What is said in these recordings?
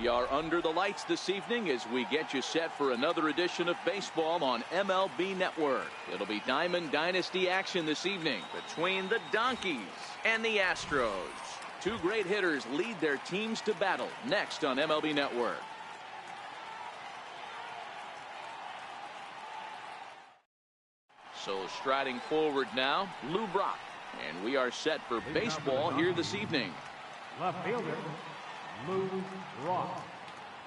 We are under the lights this evening as we get you set for another edition of baseball on MLB Network. It'll be Diamond Dynasty action this evening between the Donkeys and the Astros. Two great hitters lead their teams to battle next on MLB Network. So striding forward now, Lou Brock. And we are set for baseball here this evening. Left fielder, Lou Brock.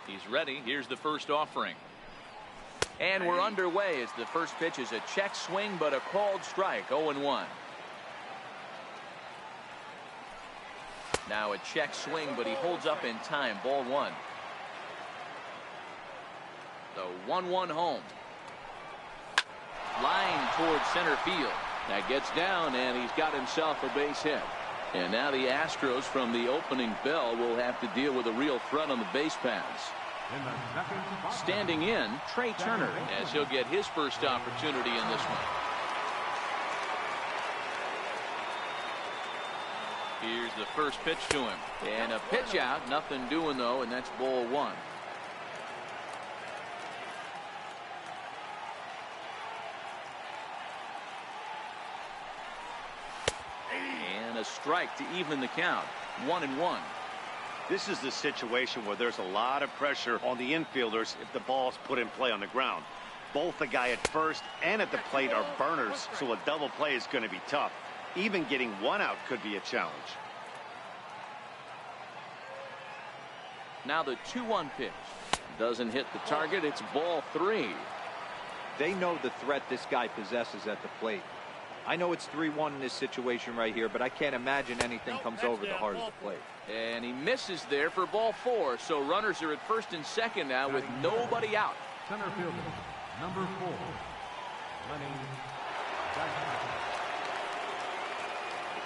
He's ready. Here's the first offering. And we're underway as the first pitch is a check swing, but a called strike, 0-1. Now a check swing, but he holds up in time, ball one. The 1-1 home. Line towards center field. That gets down, and he's got himself a base hit. And now the Astros from the opening bell will have to deal with a real threat on the base paths. Standing in, Trey Turner, as he'll get his first opportunity in this one. Here's the first pitch to him. And a pitch out, nothing doing though, and that's ball one. A strike to even the count. 1-1. This is the situation where there's a lot of pressure on the infielders if the ball's put in play on the ground. Both the guy at first and at the plate are burners, so a double play is going to be tough. Even getting one out could be a challenge. Now the 2-1 pitch. Doesn't hit the target. It's ball three. They know the threat this guy possesses at the plate. I know it's 3-1 in this situation right here, but I can't imagine anything comes over the heart of the plate. And he misses there for ball four. So runners are at first and second now with nobody out. Center fielder, number 4, Lenny.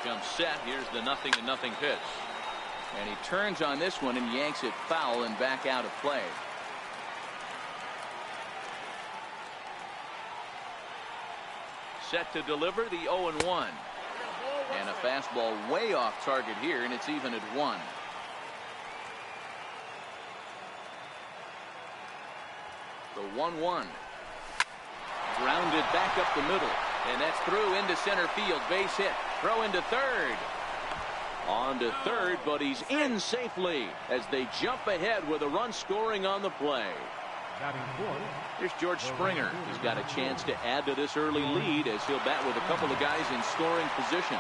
Jump set. Here's the 0-0 pitch. And he turns on this one and yanks it foul and back out of play. Set to deliver the 0-1. And a fastball way off target here, and it's even at 1. The 1-1. Grounded back up the middle. And that's through into center field. Base hit. Throw into third. On to third, but he's in safely as they jump ahead with a run scoring on the play. Here's George Springer. He's got a chance to add to this early lead as he'll bat with a couple of guys in scoring position.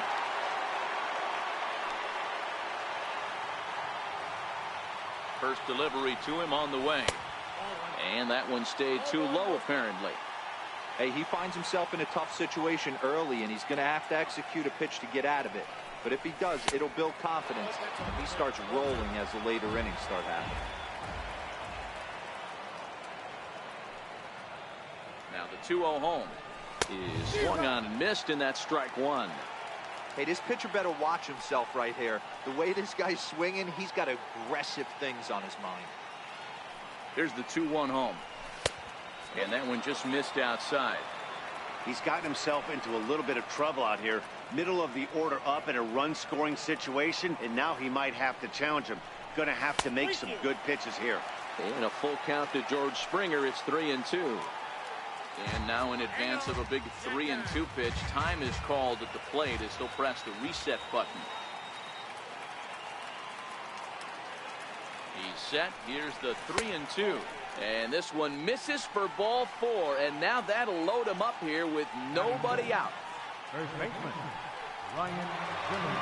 First delivery to him on the way. And that one stayed too low apparently. Hey, he finds himself in a tough situation early, and he's going to have to execute a pitch to get out of it. But if he does, it'll build confidence. He starts rolling as the later innings start happening. Now the 2-0 home is swung on and missed, and that's strike one. Hey, this pitcher better watch himself right here. The way this guy's swinging, he's got aggressive things on his mind. Here's the 2-1 home. And that one just missed outside. He's gotten himself into a little bit of trouble out here. Middle of the order up in a run scoring situation, and now he might have to challenge him. Going to have to make some good pitches here. And a full count to George Springer. It's 3-2. And now in advance of a big 3-2 pitch, time is called at the plate as he'll press the reset button. He's set. Here's the 3-2. And this one misses for ball four. And now that'll load him up here with nobody out. First baseman, Ryan Zimmerman.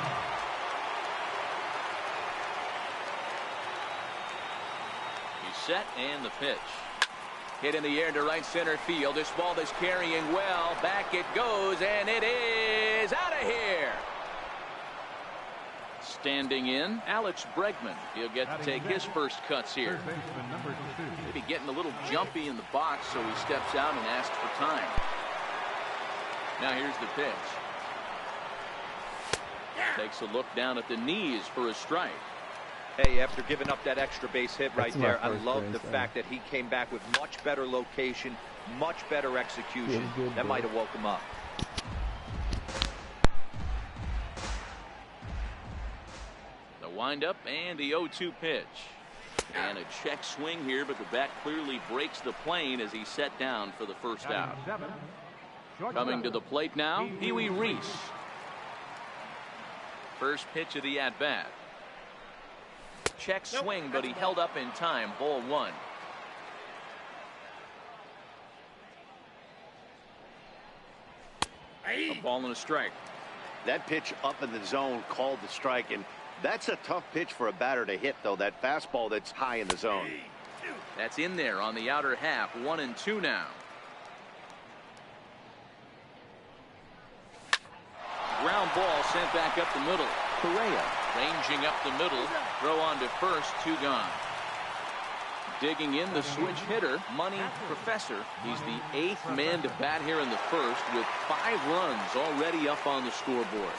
He's set and the pitch. Hit in the air to right center field. This ball is carrying well. Back it goes, and it is out of here. Standing in, Alex Bregman. He'll get to take his first cuts here. Maybe getting a little jumpy in the box, so he steps out and asks for time. Now here's the pitch. Takes a look down at the knees for a strike. Hey, after giving up that extra base hit right there, I love the fact that he came back with much better location, much better execution. That might have woke him up. The windup and the 0-2 pitch. And a check swing here, but the bat clearly breaks the plane as he's set down for the first out. Coming to the plate now, Pee-wee Reese. First pitch of the at-bat. Check swing, but he held up in time. Ball one. A ball and a strike. That pitch up in the zone called the strike, and that's a tough pitch for a batter to hit, though. That fastball that's high in the zone. That's in there on the outer half. 1-2 now. Ground ball sent back up the middle. Correa ranging up the middle. Throw on to first. 2 gone. Digging in the switch hitter, Money Professor. He's the 8th man to bat here in the first with 5 runs already up on the scoreboard.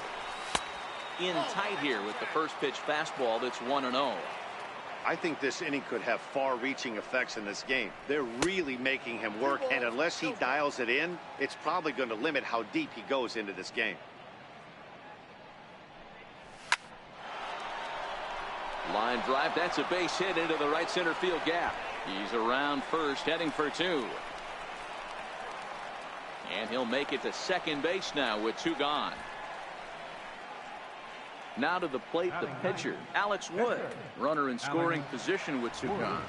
In tight here with the first pitch fastball that's 1-0. I think this inning could have far-reaching effects in this game. They're really making him work, and unless he dials it in, it's probably going to limit how deep he goes into this game. Line drive, that's a base hit into the right center field gap. He's around first, heading for 2. And he'll make it to second base now with 2 gone. Now to the plate, the pitcher, Alex Wood. Runner in scoring position with 2 gone.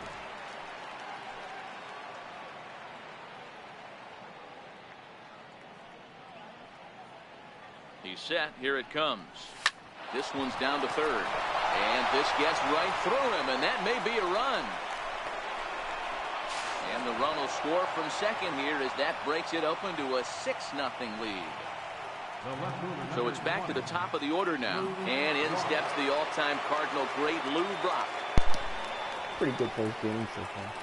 He's set, here it comes. This one's down to third. And this gets right through him, and that may be a run. And the run will score from second here as that breaks it open to a 6-0 lead. So it's back to the top of the order now. And in steps the all-time Cardinal great Lou Brock. Pretty good first game so far.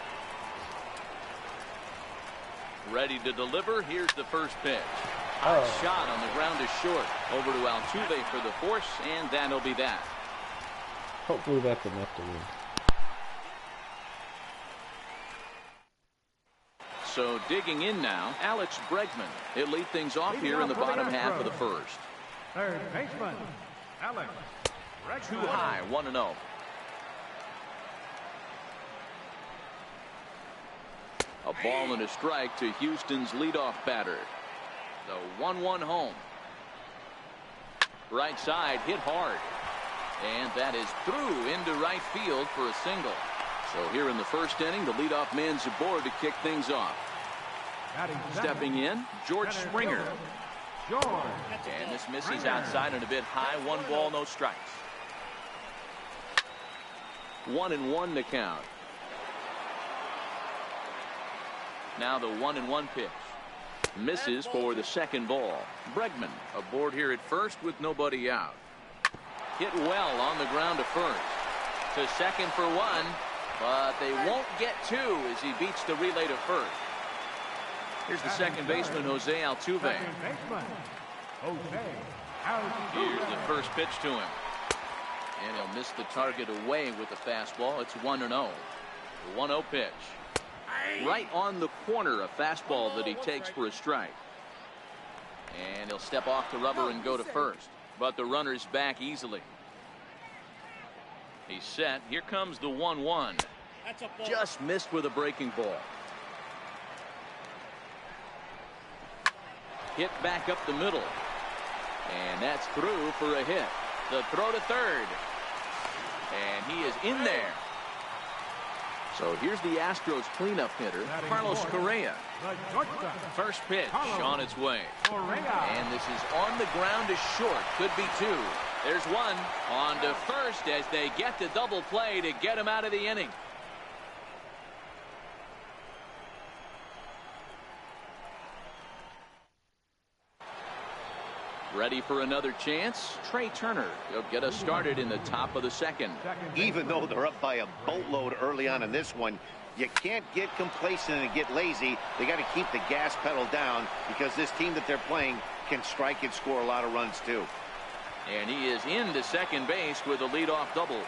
Ready to deliver. Here's the first pitch. Hot shot on the ground is short. Over to Altuve for the force, and that'll be that. Hopefully that's enough to win. So digging in now, Alex Bregman. He'll lead things off here in the bottom half of the first. Third baseman, Alex Bregman. Too high, 1-0. A ball and a strike to Houston's leadoff batter. The 1-1 home. Right side hit hard. And that is through into right field for a single. So here in the first inning, the leadoff man's aboard to kick things off. Stepping in, George Springer. And this misses outside and a bit high. 1 ball, no strikes. 1-1 to count. Now the 1-1 pitch. Misses for the second ball. Bregman aboard here at first with nobody out. Hit well on the ground to first. To second for 1, but they won't get 2 as he beats the relay to first. Here's the second baseman, Jose Altuve. Here's the first pitch to him. And he'll miss the target away with the fastball. It's 1-0. The 1-0 pitch. Right on the corner, a fastball that he takes for a strike. And he'll step off the rubber and go to first. But the runner's back easily. He's set. Here comes the 1-1. Just missed with a breaking ball. Hit back up the middle. And that's through for a hit. The throw to third. And he is in there. So here's the Astros cleanup hitter, Carlos Correa. First pitch on its way. And this is on the ground is short. Could be 2. There's 1 on to first as they get the double play to get him out of the inning. Ready for another chance? Trey Turner. He'll get us started in the top of the second. Even though they're up by a boatload early on in this one, you can't get complacent and get lazy. They got to keep the gas pedal down because this team that they're playing can strike and score a lot of runs too. And he is into second base with a leadoff double.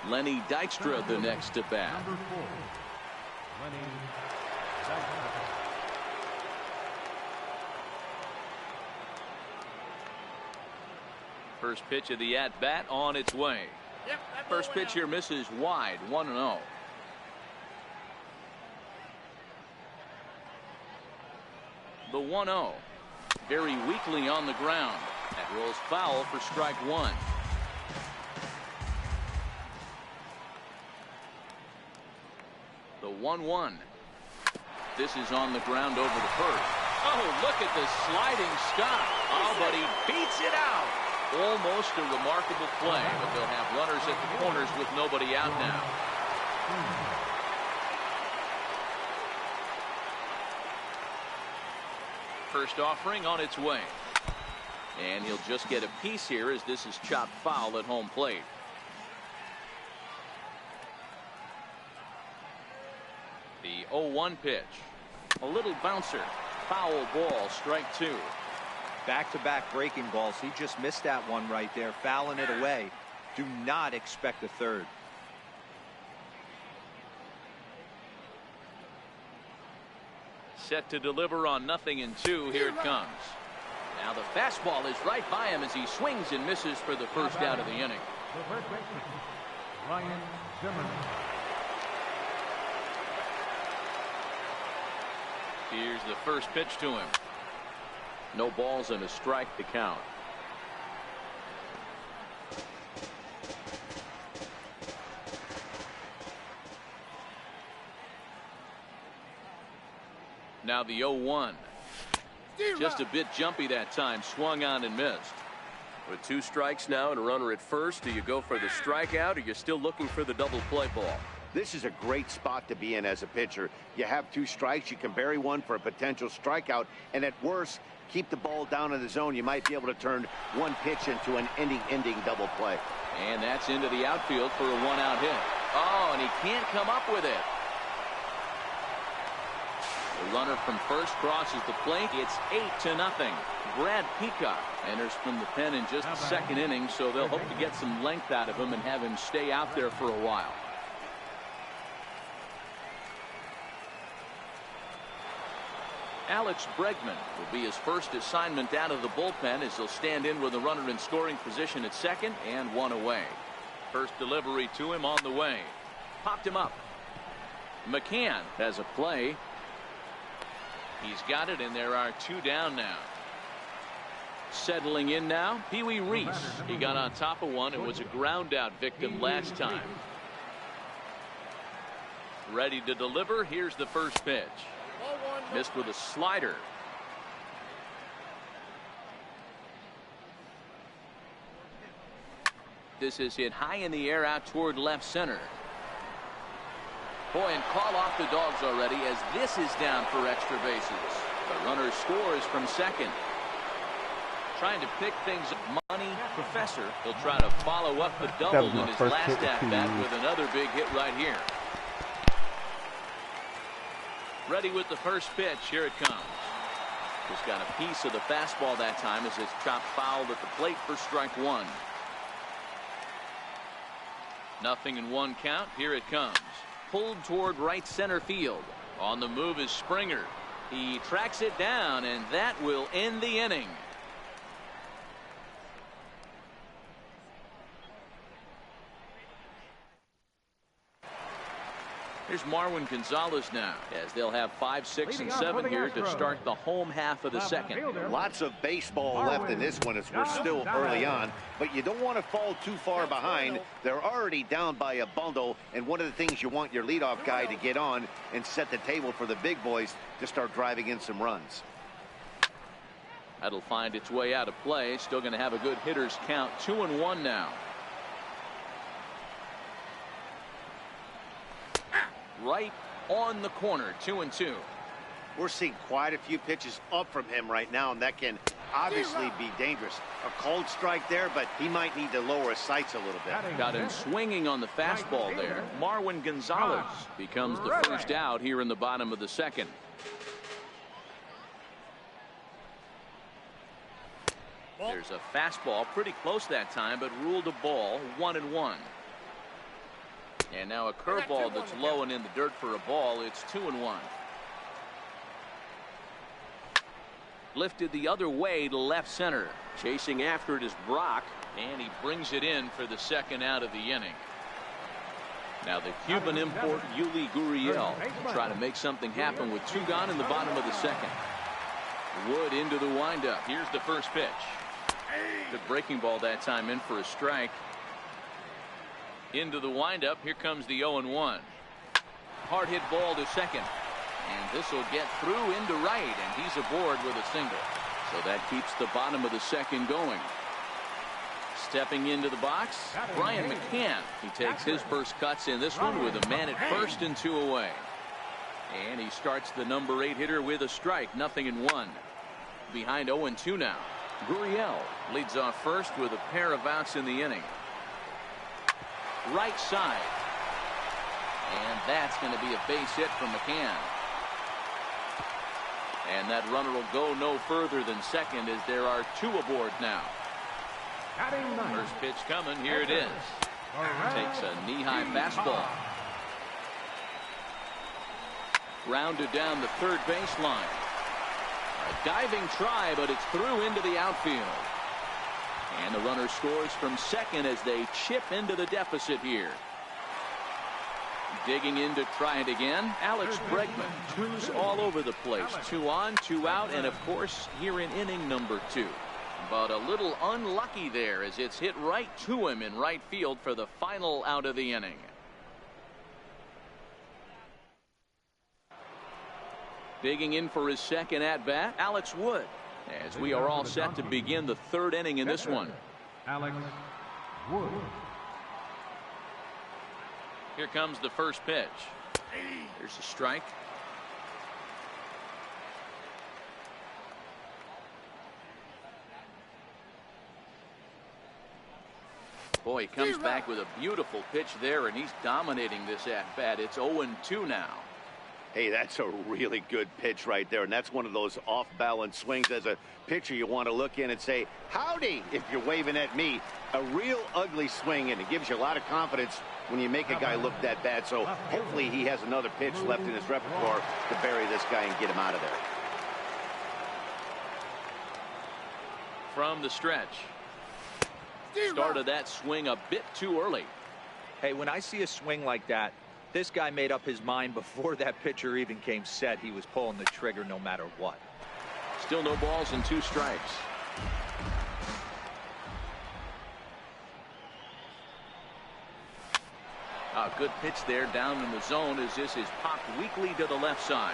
Lenny Dykstra the next to bat. Number 4, Lenny Dykstra. First pitch of the at-bat on its way. First pitch here misses wide, 1-0. The 1-0. Very weakly on the ground. That rolls foul for strike one. The 1-1. This is on the ground over the first. Oh, look at the sliding stop. Oh, but he beats it out. Almost a remarkable play, but they'll have runners at the corners with nobody out now. First offering on its way. And he'll just get a piece here as this is chopped foul at home plate. The 0-1 pitch. A little bouncer. Foul ball, strike two. Back-to-back breaking balls. He just missed that one right there, fouling it away. Do not expect a third. Set to deliver on 0-2. Here it comes. Now the fastball is right by him as he swings and misses for the first out of the inning. Ryan Zimmerman. Here's the first pitch to him. No balls and a strike to count. Now the 0-1. Just a bit jumpy that time. Swung on and missed. With two strikes now and a runner at first, do you go for the strikeout or you're still looking for the double play ball? This is a great spot to be in as a pitcher. You have two strikes. You can bury one for a potential strikeout, and at worst, keep the ball down in the zone. You might be able to turn one pitch into an ending double play. And that's into the outfield for a one-out hit. Oh, and he can't come up with it. The runner from first crosses the plate. It's 8-0. Brad Peacock enters from the pen in just the second inning, so they'll hope to get some length out of him and have him stay out there for a while. Alex Bregman will be his first assignment out of the bullpen as he'll stand in with a runner in scoring position at second and one away. First delivery to him on the way. Popped him up. McCann has a play. He's got it, and there are two down now. Settling in now, Pee Wee Reese. He got on top of one and was a ground out victim last time. Ready to deliver. Here's the first pitch. Missed with a slider. This is hit high in the air out toward left center. Boy, and call off the dogs already as this is down for extra bases. The runner scores from second. Trying to pick things up. Money Professor. He'll try to follow up the double in his last at-bat with another big hit right here. Ready with the first pitch. Here it comes. Just got a piece of the fastball that time as it's chopped foul at the plate for strike one. 0-1 count. Here it comes. Pulled toward right center field. On the move is Springer. He tracks it down, and that will end the inning. Here's Marwin Gonzalez now, as they'll have 5, 6, and 7 here to start the home half of the second. Lots of baseball left in this one as we're still early on, but you don't want to fall too far behind. They're already down by a bundle, and one of the things you want your leadoff guy to get on and set the table for the big boys to start driving in some runs. That'll find its way out of play. Still going to have a good hitter's count. 2-1 now. Right on the corner. 2-2. We're seeing quite a few pitches up from him right now, and that can obviously be dangerous. A cold strike there, but he might need to lower his sights a little bit. Got him swinging on the fastball there. Marwin Gonzalez becomes the first out here in the bottom of the second. There's a fastball pretty close that time, but ruled a ball. 1-1. And now a curveball that's low and in the dirt for a ball. It's 2-1. Lifted the other way to left center. Chasing after it is Brock. And he brings it in for the second out of the inning. Now the Cuban import Yuli Gurriel trying to make something happen with 2 gone in the bottom of the second. Wood into the windup. Here's the first pitch. Good breaking ball that time, in for a strike. Into the windup. Here comes the 0-1. Hard hit ball to second. And this will get through into right, and he's aboard with a single. So that keeps the bottom of the second going. Stepping into the box, Brian McCann. He takes his first cuts in this one with a man at first and 2 away. And he starts the number 8 hitter with a strike, 0-1. Behind 0-2 now. Gurriel leads off first with a pair of outs in the inning. Right side. And that's going to be a base hit from McCann. And that runner will go no further than second as there are 2 aboard now. First pitch coming. Here it is. Takes a knee-high fastball. Grounded down the third baseline. A diving try, but it's through into the outfield. And the runner scores from second as they chip into the deficit here. Digging in to try it again. Alex Bregman. 2s all over the place. 2 on, 2 out, and of course here in inning number 2. But a little unlucky there as it's hit right to him in right field for the final out of the inning. Digging in for his second at bat, Alex Wood, as we are all set to begin the 3rd inning in this one. Alex Wood. Here comes the first pitch. There's a strike. Boy, he comes back with a beautiful pitch there, and he's dominating this at-bat. It's 0-2 now. Hey, that's a really good pitch right there, and that's one of those off-balance swings. As a pitcher, you want to look in and say, howdy, if you're waving at me. A real ugly swing, and it gives you a lot of confidence when you make a guy look that bad. So hopefully he has another pitch left in his repertoire to bury this guy and get him out of there. From the stretch. Started that swing a bit too early. Hey, when I see a swing like that, this guy made up his mind before that pitcher even came set. He was pulling the trigger no matter what. Still no balls and 2 strikes. A good pitch there down in the zone as this is popped weakly to the left side.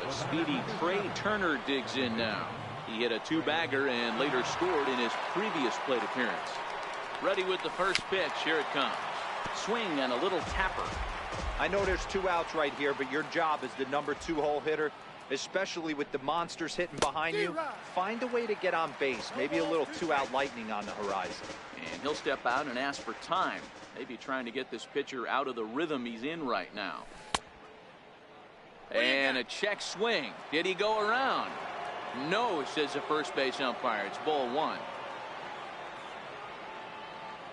The speedy Trey Turner digs in now. He hit a 2-bagger and later scored in his previous plate appearance. Ready with the first pitch. Here it comes. Swing and a little tapper. I know there's 2 outs right here, but your job as the number 2 hole hitter, especially with the monsters hitting behind you, find a way to get on base. Maybe a little 2-out lightning on the horizon. And he'll step out and ask for time. Maybe trying to get this pitcher out of the rhythm he's in right now. And a check swing. Did he go around? No, says the first base umpire. It's ball 1.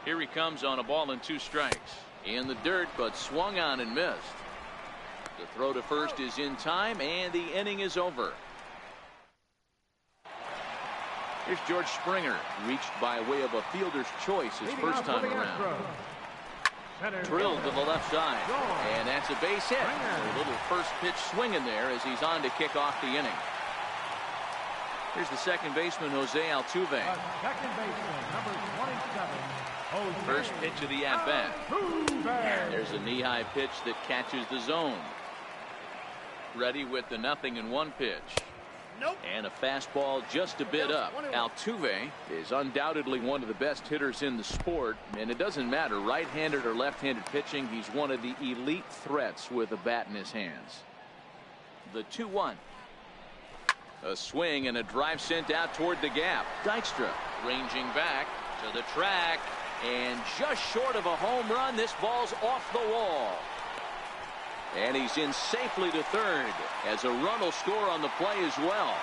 Here he comes on a ball and 2 strikes. In the dirt, but swung on and missed. The throw to first is in time, and the inning is over. Here's George Springer, reached by way of a fielder's choice his first time around. Drilled to the left side, and that's a base hit. A little first pitch swinging there as he's on to kick off the inning. Here's the second baseman, Jose Altuve. Second baseman, number 27. First pitch of the at-bat. There's a knee-high pitch that catches the zone. Ready with the 0-1 pitch. And a fastball just a bit up. Altuve is undoubtedly one of the best hitters in the sport, and it doesn't matter right-handed or left-handed pitching. He's one of the elite threats with a bat in his hands. The 2-1. A swing and a drive sent out toward the gap. Dykstra ranging back to the track, and just short of a home run. This ball's off the wall. And he's in safely to third as a run will score on the play as well.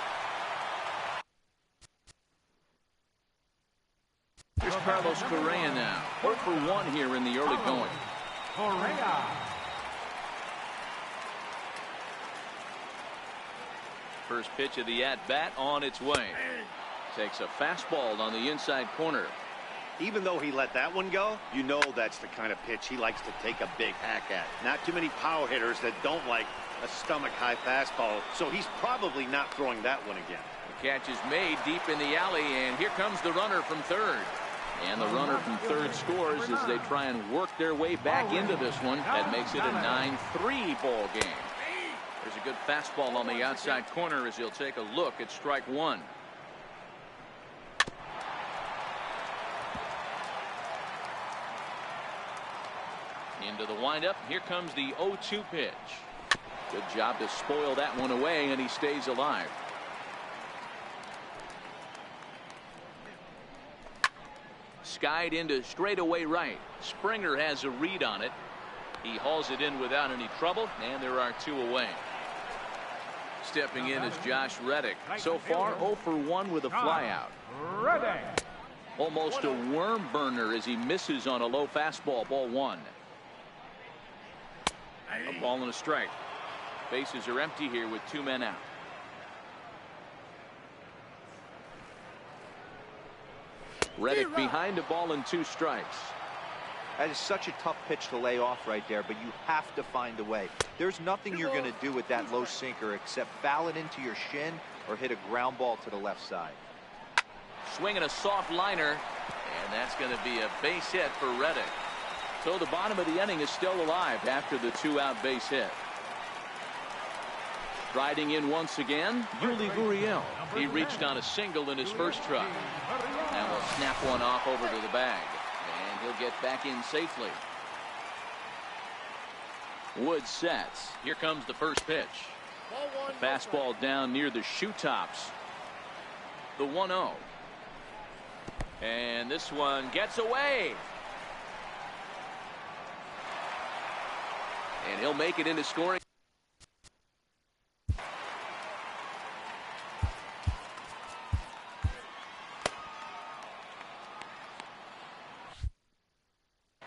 Here's Carlos Correa now. 0 for 1 here in the early going. Correa. First pitch of the at-bat on its way. Takes a fastball on the inside corner. Even though he let that one go, you know that's the kind of pitch he likes to take a big hack at. Not too many power hitters that don't like a stomach-high fastball, so he's probably not throwing that one again. The catch is made deep in the alley, and here comes the runner from third. And the runner from third scores as they try and work their way back into this one. That makes it a 9-3 ball game. There's a good fastball on the outside corner as he'll take a look at strike one. Into the windup. Here comes the 0-2 pitch. Good job to spoil that one away, and he stays alive. Skied into straightaway right. Springer has a read on it. He hauls it in without any trouble, and there are two away. Stepping in is Josh Reddick. So far 0 for 1 with a flyout. Almost a worm burner as he misses on a low fastball. Ball one. A ball and a strike. Bases are empty here with two men out. Reddick behind a ball and 2 strikes. That is such a tough pitch to lay off right there, but you have to find a way. There's nothing you're going to do with that low sinker except foul it into your shin or hit a ground ball to the left side. Swinging a soft liner, and that's going to be a base hit for Reddick. So the bottom of the inning is still alive after the 2-out base hit. Riding in once again, Yuli Gurriel. He reached on a single in his first try. Now we'll snap one off over to the bag. And he'll get back in safely. Wood sets. Here comes the first pitch. A fastball down near the shoe tops. The 1-0. And this one gets away. And he'll make it into scoring.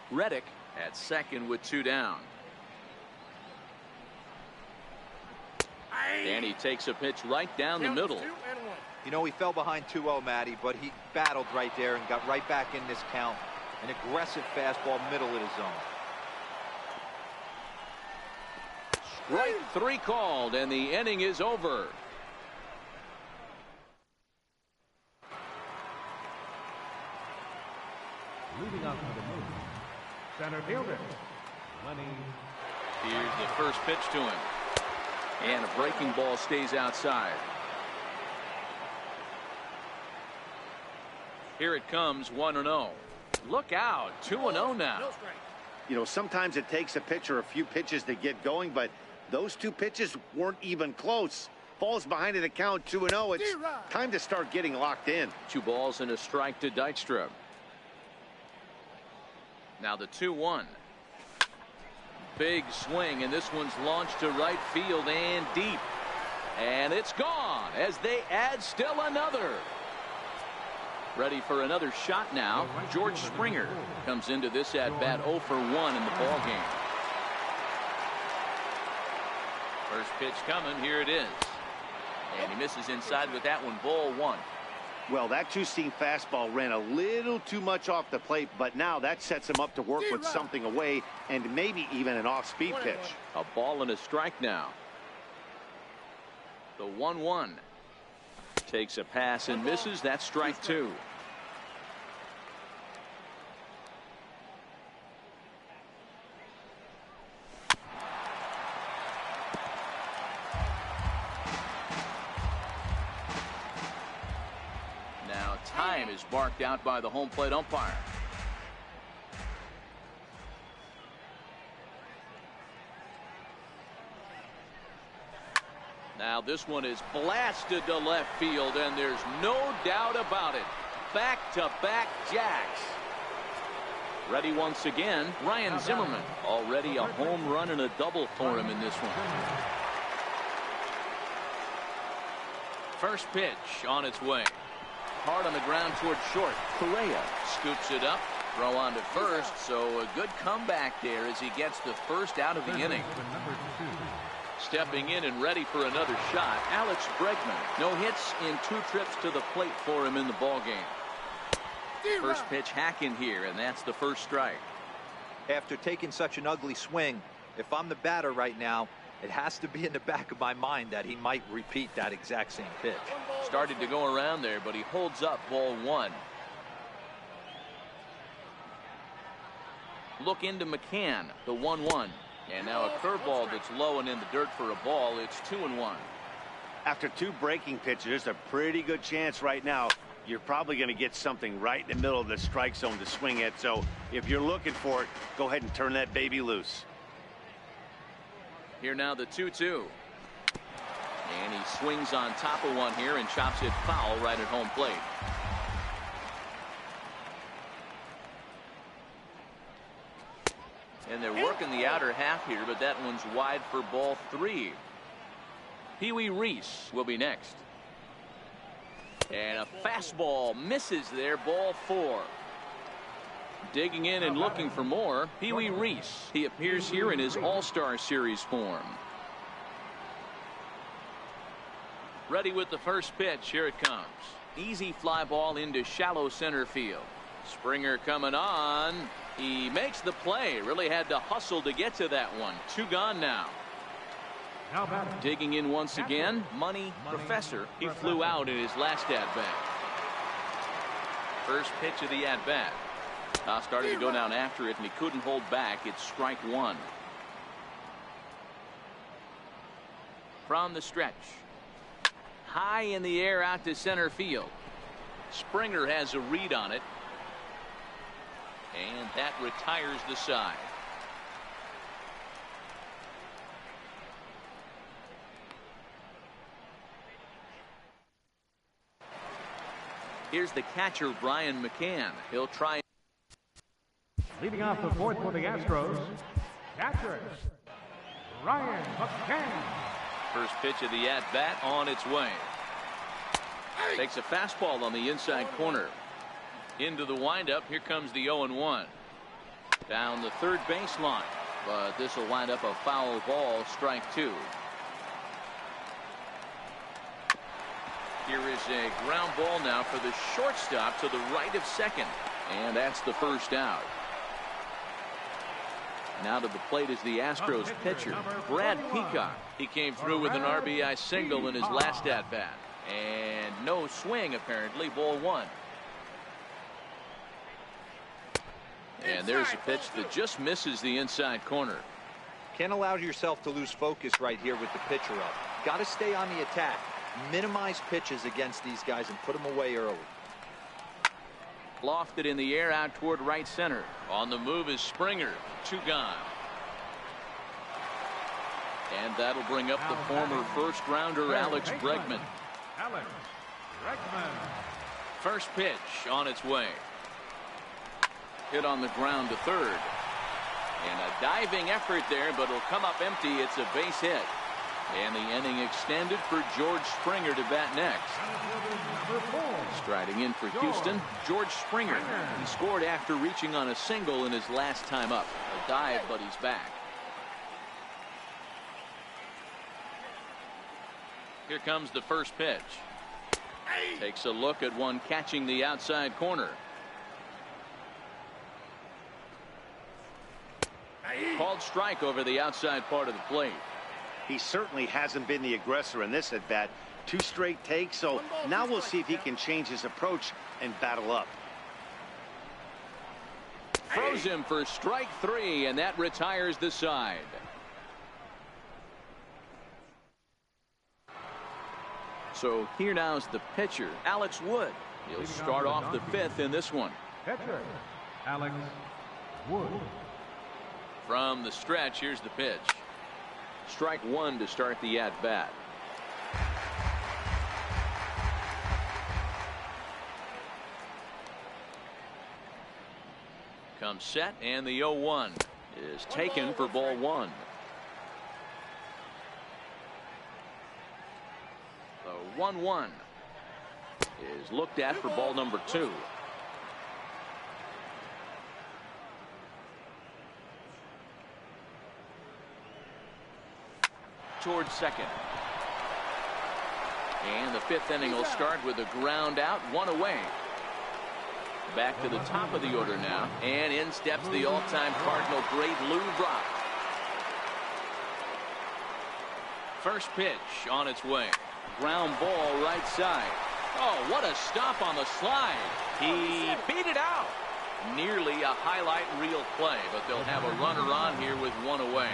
Reddick at second with 2 down. And he takes a pitch right down the middle. You know, he fell behind 2-0, Matty, but he battled right there and got right back in this count. An aggressive fastball middle of the zone. Strike 3 called, and the inning is over. Leading off for the move, center fielder, Lenny. Here's the first pitch to him. And a breaking ball stays outside. Here it comes, 1-0. Look out, 2-0 now. You know, sometimes it takes a pitcher a few pitches to get going, but those 2 pitches weren't even close. Falls behind in the count, 2-0. It's time to start getting locked in. 2 balls and a strike to Dykstra. Now the 2-1. Big swing, and this one's launched to right field and deep. And it's gone as they add still another. Ready for another shot now. George Springer comes into this at bat 0 for 1 in the ball game. First pitch coming. Here it is. And he misses inside with that one. Ball 1. Well, that 2-seam fastball ran a little too much off the plate, but now that sets him up to work with something away and maybe even an off-speed pitch. A ball and a strike now. The 1-1. Takes a pass and misses. That's strike 2. Now time is marked out by the home plate umpire. Now this one is blasted to left field, and there's no doubt about it. Back-to-back jacks. Ready once again, Ryan Zimmerman. Already a home run and a double for him in this one. First pitch on its way. Hard on the ground toward short. Correa scoops it up. Throw on to first, so a good comeback there as he gets the first out of the inning. Stepping in and ready for another shot, Alex Bregman. No hits in 2 trips to the plate for him in the ballgame. First pitch hacking here, and that's the first strike. After taking such an ugly swing, if I'm the batter right now, it has to be in the back of my mind that he might repeat that exact same pitch. Started to go around there, but he holds up ball 1. Look into McCann, the 1-1. And now a curveball that's low and in the dirt for a ball. It's 2-1. After 2 breaking pitches, there's a pretty good chance right now you're probably going to get something right in the middle of the strike zone to swing at. So if you're looking for it, go ahead and turn that baby loose. Here now the 2-2. And he swings on top of one here and chops it foul right at home plate. And they're working the outer half here, but that one's wide for ball 3. Pee Wee Reese will be next. And a fastball misses there, ball 4. Digging in and looking for more, Pee Wee Reese. He appears here in his All-Star Series form. Ready with the first pitch. Here it comes. Easy fly ball into shallow center field. Springer coming on. He makes the play. Really had to hustle to get to that one. 2 gone now. Digging in once again, Money Professor. He flew out in his last at-bat. First pitch of the at-bat. Started to go down after it, and he couldn't hold back. It's strike 1. From the stretch. High in the air out to center field. Springer has a read on it. And that retires the side. Here's the catcher, Brian McCann. He'll try. Leading off the 4th for the Astros, catcher, Brian McCann. First pitch of the at-bat on its way. Takes a fastball on the inside corner. Into the windup. Here comes the 0-1. Down the third baseline. But this will wind up a foul ball, strike 2. Here is a ground ball now for the shortstop to the right of second. And that's the first out. Now to the plate is the Astros pitcher, Brad Peacock. He came through with an RBI single in his last at-bat. And no swing, apparently, ball 1. And there's a pitch that just misses the inside corner. Can't allow yourself to lose focus right here with the pitcher up. Got to stay on the attack. Minimize pitches against these guys and put them away early. Lofted in the air out toward right center. On the move is Springer. 2 gone. And that'll bring up the former first rounder Alex Bregman. Alex Bregman. First pitch on its way. Hit on the ground to third. And a diving effort there, but it'll come up empty. It's a base hit. And the inning extended for George Springer to bat next. Striding in for Houston, George Springer. He scored after reaching on a single in his last time up. A dive, but he's back. Here comes the first pitch. Takes a look at one catching the outside corner. Called strike over the outside part of the plate. He certainly hasn't been the aggressor in this at bat. 2 straight takes, so now we'll see if he can change his approach and battle up. Throws him for strike 3, and that retires the side. So here now is the pitcher, Alex Wood. He'll start off the 5th in this one. Pitcher, Alex Wood. From the stretch, here's the pitch. Strike 1 to start the at-bat. Comes set, and the 0-1 is taken for ball 1. The 1-1 is looked at for ball number 2. towards second. And the fifth inning will start with a ground out, one away. Back to the top of the order now, and in steps the all-time Cardinal great Lou Brock. First pitch on its way. Ground ball right side. Oh, what a stop on the slide. He beat it out. Nearly a highlight reel play, but they'll have a runner on here with one away.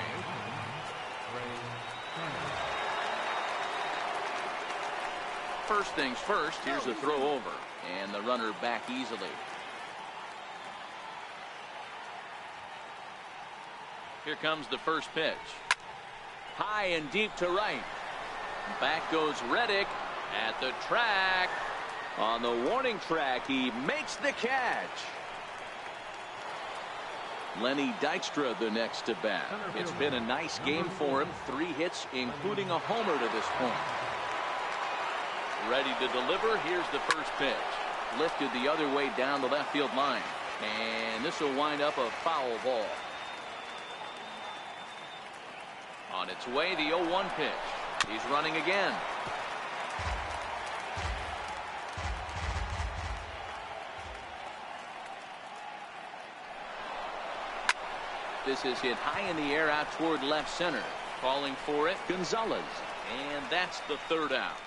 First things first, here's a throw over, and the runner back easily. Here comes the first pitch. High and deep to right. Back goes Reddick at the track. On the warning track, he makes the catch. Lenny Dykstra the next to bat. It's been a nice game for him. 3 hits, including a homer to this point. Ready to deliver. Here's the first pitch. Lifted the other way down the left field line. And this will wind up a foul ball. On its way, the 0-1 pitch. He's running again. This is hit high in the air out toward left center. Calling for it, Gonzalez. And that's the third out.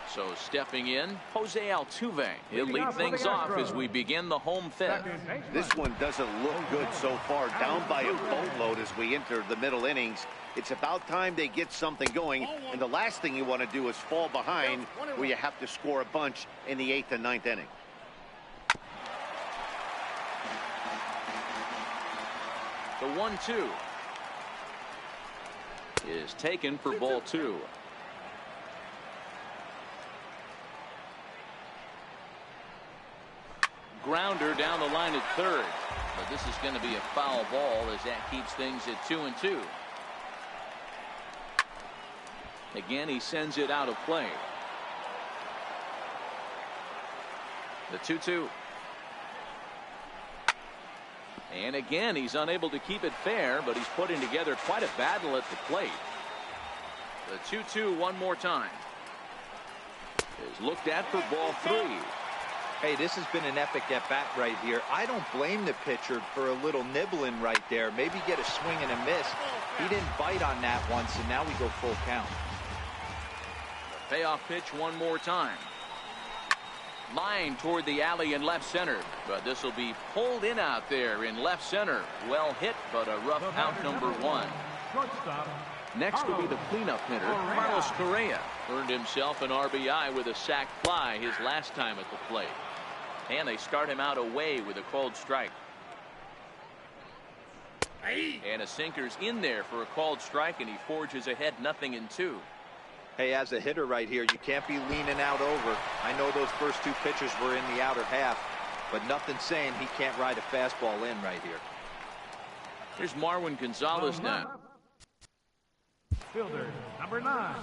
So stepping in, Jose Altuve. He'll lead things off as we begin the home fifth. This one doesn't look good so far. Down by a boatload as we enter the middle innings. It's about time they get something going. And the last thing you want to do is fall behind where you have to score a bunch in the 8th and 9th inning. The 1-2 is taken for ball 2. Grounder down the line at third, but this is going to be a foul ball as that keeps things at 2-2. Again, he sends it out of play. The 2-2. And again, he's unable to keep it fair, but he's putting together quite a battle at the plate. The 2-2 one more time is looked at for ball 3. Hey, this has been an epic at-bat right here. I don't blame the pitcher for a little nibbling right there. Maybe get a swing and a miss. He didn't bite on that once, and now we go full count. The payoff pitch one more time. Line toward the alley in left center, but this will be pulled in out there in left center. Well hit, but a rough out number 1. Next will be the cleanup hitter, Carlos Correa. Earned himself an RBI with a sac fly his last time at the plate. And they start him out away with a called strike. And a sinker's in there for a called strike, and he forges ahead 0-2. Hey, as a hitter right here, you can't be leaning out over. I know those first 2 pitches were in the outer half, but nothing saying he can't ride a fastball in right here. Here's Marwin Gonzalez now. Fielder, number 9.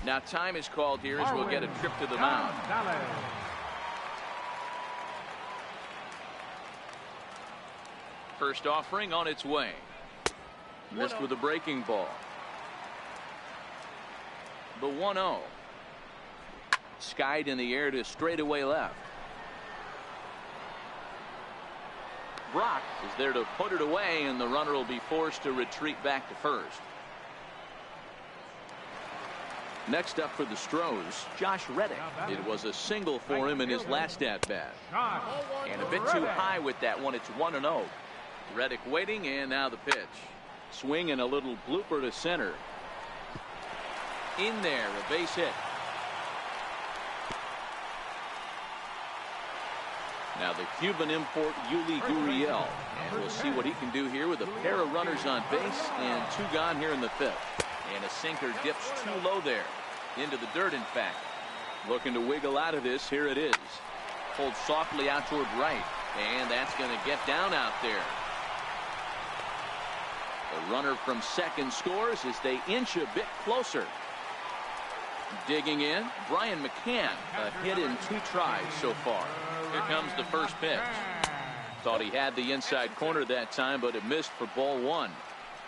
Now time is called here as we'll get a trip to the mound. First offering on its way. Missed with a breaking ball. The 1-0. Skied in the air to straightaway left. Brock is there to put it away, and the runner will be forced to retreat back to first. Next up for the Astros, Josh Reddick. It was a single for him in his last at-bat. And a bit too high with that one. It's 1-0. Reddick waiting, and now the pitch. Swing and a little blooper to center. In there, a base hit. Now the Cuban import Yuli Gurriel, and we'll see what he can do here with a pair of runners on base and 2 gone here in the 5th. And a sinker dips too low there, into the dirt in fact. Looking to wiggle out of this. Here it is. Pulled softly out toward right, and that's going to get down out there. The runner from second scores as they inch a bit closer. Digging in, Brian McCann, a hit in 2 tries so far. Here comes the first pitch. Thought he had the inside corner that time, but it missed for ball one.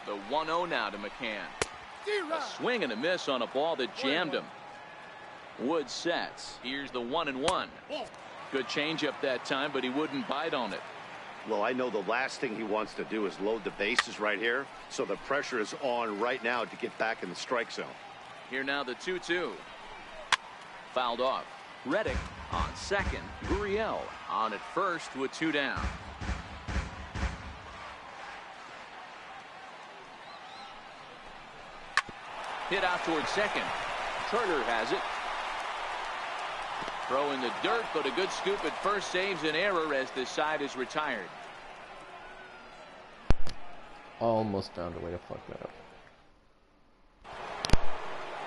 The 1-0 now to McCann. A swing and a miss on a ball that jammed him. Wood sets. Here's the 1-1. Good changeup that time, but he wouldn't bite on it. Well, I know the last thing he wants to do is load the bases right here, so the pressure is on right now to get back in the strike zone. Here now the 2-2. Fouled off. Reddick on second. Gurriel on at first with 2 down. Hit out towards second. Turner has it. Throw in the dirt, but a good scoop at first saves an error as this side is retired. Almost found a way to fuck that up.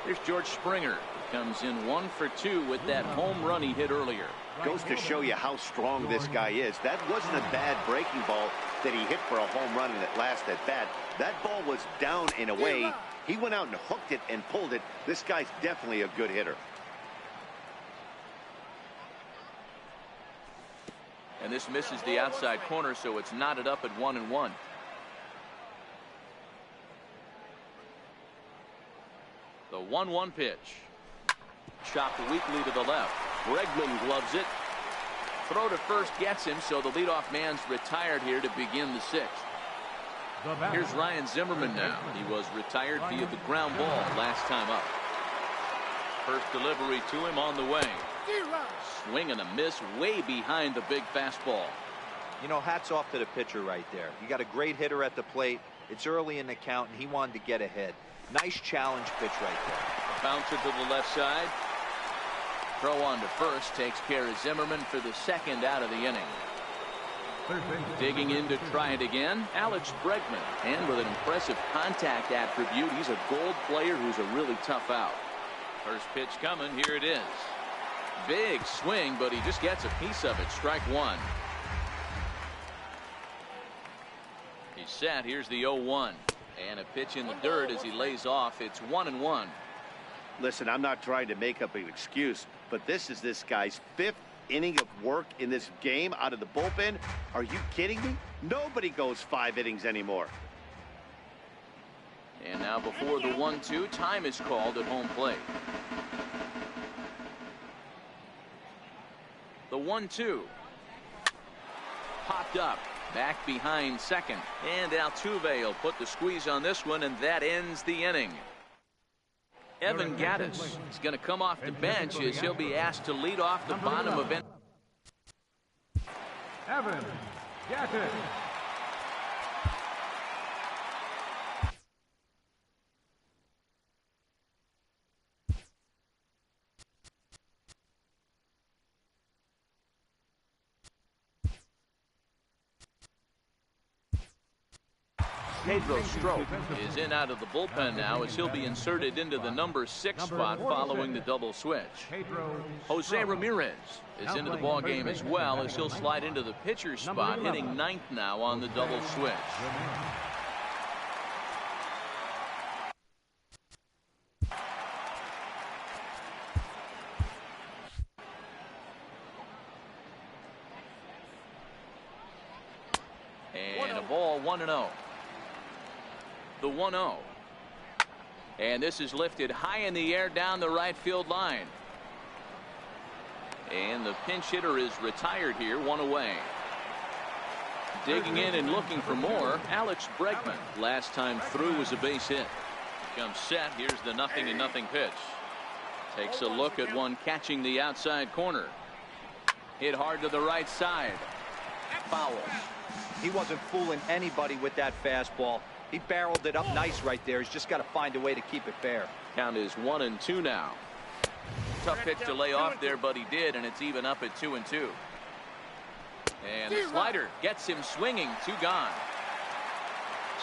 Here's George Springer. Comes in 1 for 2 with that home run he hit earlier. Goes to show you how strong this guy is. That wasn't a bad breaking ball that he hit for a home run in that last at bat. That ball was down and away. He went out and hooked it and pulled it. This guy's definitely a good hitter. And this misses the outside corner, so it's knotted up at 1-1. The 1-1 pitch. Chopped weakly to the left. Bregman gloves it. Throw to first gets him, so the leadoff man's retired here to begin the 6th. Here's Ryan Zimmerman now. He was retired via the ground ball last time up. First delivery to him on the way. Swing and a miss way behind the big fastball. You know, hats off to the pitcher right there. You got a great hitter at the plate. It's early in the count, and he wanted to get ahead. Nice challenge pitch right there. Bouncer to the left side. Throw on to first takes care of Zimmerman for the 2nd out of the inning. Digging in to try it again, Alex Bregman. And with an impressive contact attribute, he's a gold player who's a really tough out. First pitch coming, here it is. Big swing, but he just gets a piece of it. Strike 1. He's set. Here's the 0-1. And a pitch in the dirt as he lays off. It's 1-1. Listen, I'm not trying to make up an excuse, but this is this guy's 5th inning of work in this game out of the bullpen. Are you kidding me? Nobody goes 5 innings anymore. And now before the 1-2, time is called at home plate. The 1-2. Popped up. Back behind second. And Altuve will put the squeeze on this one, and that ends the inning. Evan Gattis is going to come off the bench as he'll be asked to lead off the bottom of it. Evan Gattis. Pedro Strop is in out of the bullpen now as he'll be inserted into the number 6 spot following the double switch. Jose Ramirez is into the ball game as well as he'll slide into the pitcher's spot, hitting 9th now on the double switch. And a ball, 1-0. The 1-0. And this is lifted high in the air down the right field line. And the pinch hitter is retired here, 1 away. Digging in and looking for more, Alex Bregman. Last time through was a base hit. Comes set. Here's the 0-0 pitch. Takes a look at one catching the outside corner. Hit hard to the right side. Foul. He wasn't fooling anybody with that fastball. He barreled it up nice right there. He's just got to find a way to keep it fair. Count is 1-2 now. Tough pitch to lay off there, but he did, and it's even up at 2-2. And the slider gets him swinging. 2 gone.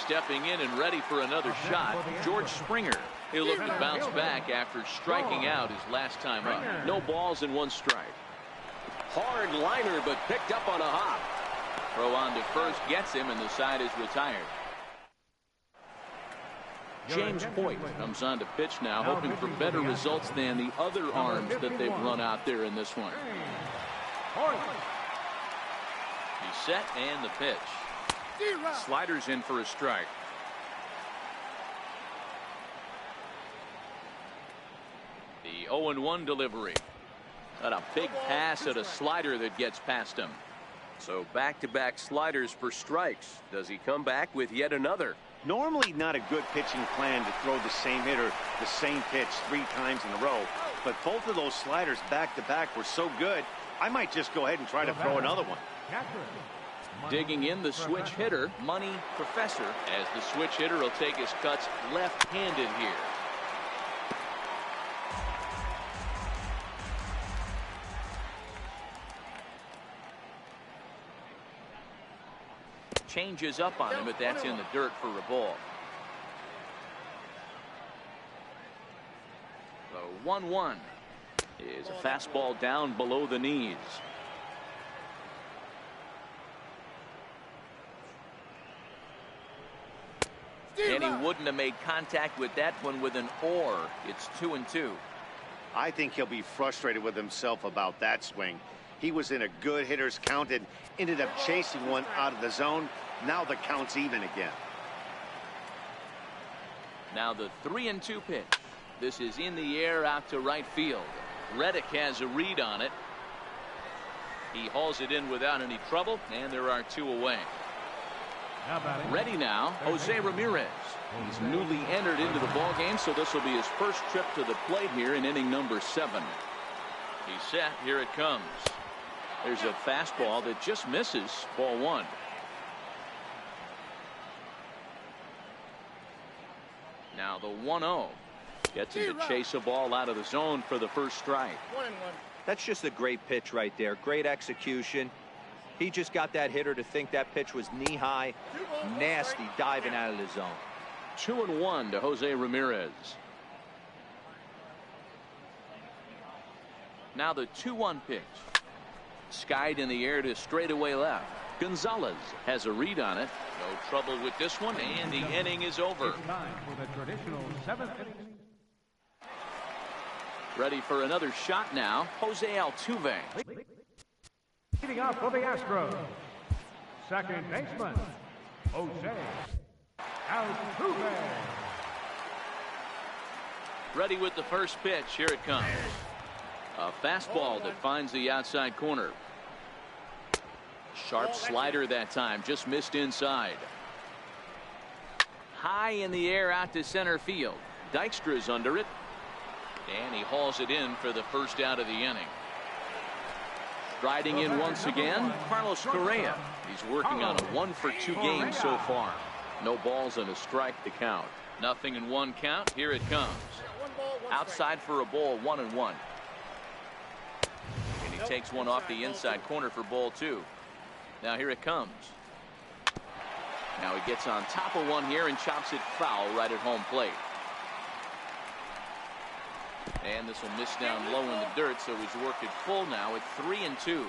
Stepping in and ready for another shot, George Springer. He'll look to bounce back after striking out his last time up. No balls and 1 strike. Hard liner, but picked up on a hop. Throw on to first gets him, and the side is retired. James Hoyt comes on to pitch now, hoping for better results than the other arms that they've run out there in this one. He's set and the pitch. Sliders in for a strike. The 0-1 delivery. Got a big pass at a slider that gets past him. So back-to-back sliders for strikes. Does he come back with yet another? Normally not a good pitching plan to throw the same hitter the same pitch 3 times in a row, but both of those sliders back-to-back were so good, I might just go ahead and try to throw another one. Digging in the switch hitter, Money Professor, as the switch hitter will take his cuts left-handed here. Changes up on him, but that's in the dirt for a ball. The 1-1 is a fastball down below the knees. And he wouldn't have made contact with that one with an or. It's 2-2. I think he'll be frustrated with himself about that swing. He was in a good hitter's count and ended up chasing one out of the zone. Now the count's even again. Now the 3-2 pitch. This is in the air out to right field. Reddick has a read on it. He hauls it in without any trouble, and there are 2 away. Ready now, Jose Ramirez. He's newly entered into the ball game, so this will be his first trip to the plate here in inning number 7. He's set. Here it comes. There's a fastball that just misses. Ball 1. Now the 1-0 gets him to chase a ball out of the zone for the first strike. 1-1. That's just a great pitch right there. Great execution. He just got that hitter to think that pitch was knee-high. Nasty diving out of the zone. 2-1 to Jose Ramirez. Now the 2-1 pitch. Skied in the air to straightaway left. Gonzalez has a read on it. No trouble with this one, and the inning is over. It's time for the traditional 7th inning. Ready for another shot now, Jose Altuve. Leading up for the Astros, second baseman, Jose Altuve. Ready with the first pitch. Here it comes. A fastball that finds the outside corner. Sharp slider that time, just missed inside. High in the air out to center field. Dykstra's under it, and he hauls it in for the first out of the inning. Striding in once again, Carlos Correa. He's working on a 1-for-2 game so far. No balls and a strike to count. Nothing in 1 count. Here it comes. Outside for a ball, 1-1. And he takes one off the inside corner for ball 2. Now here it comes. Now he gets on top of one here and chops it foul right at home plate. And this will miss down low in the dirt, so he's worked it full now at 3-2.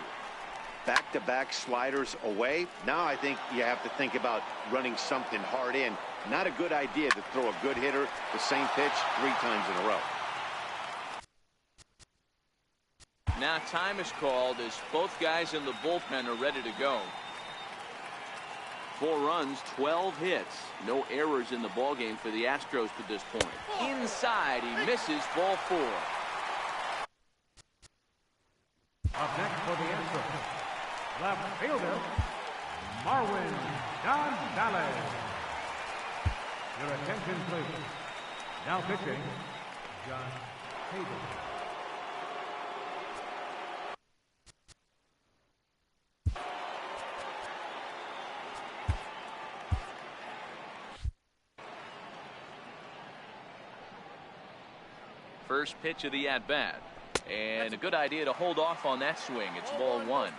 Back-to-back sliders away. Now I think you have to think about running something hard in. Not a good idea to throw a good hitter the same pitch 3 times in a row. Now time is called as both guys in the bullpen are ready to go. 4 runs, 12 hits. No errors in the ballgame for the Astros to this point. Inside, he misses. Ball 4. Up next for the Astros, left fielder, Marwin Gonzalez. Your attention, please. Now pitching, John Hayden. First pitch of the at-bat. And a good idea to hold off on that swing. It's ball 1.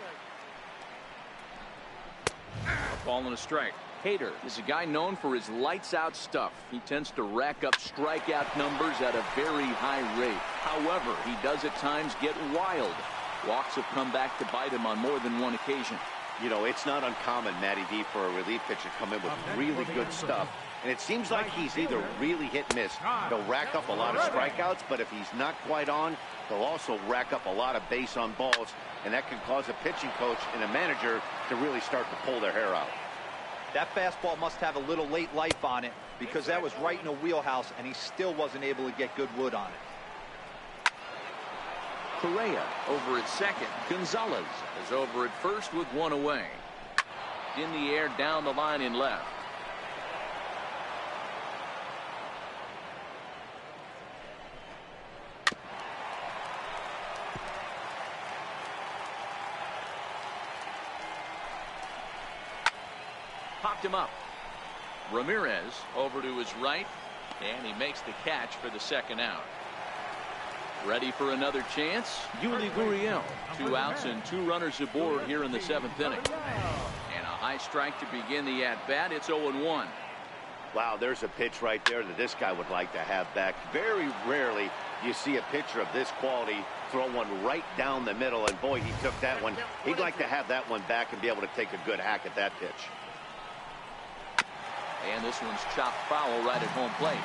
A ball and a strike. Hader is a guy known for his lights-out stuff. He tends to rack up strikeout numbers at a very high rate. However, he does at times get wild. Walks have come back to bite him on more than 1 occasion. You know, it's not uncommon, Matty D, for a relief pitcher to come in with really good stuff And it seems like he's either really hit and miss. He'll rack up a lot of strikeouts, but if he's not quite on, he'll also rack up a lot of base on balls, and that can cause a pitching coach and a manager to really start to pull their hair out. That fastball must have a little late life on it, because that was right in a wheelhouse, and he still wasn't able to get good wood on it. Correa over at second. Gonzalez is over at first with one away. In the air, down the line in left. Popped him up. Ramirez over to his right, and he makes the catch for the second out. Ready for another chance. Yuli Gurriel. 2 outs and 2 runners aboard here in the 7th inning. And a high strike to begin the at-bat. It's 0-1. Wow, there's a pitch right there that this guy would like to have back. Very rarely do you see a pitcher of this quality throw one right down the middle, and boy, he took that one. He'd like to have that one back and be able to take a good hack at that pitch. And this one's chopped foul right at home plate.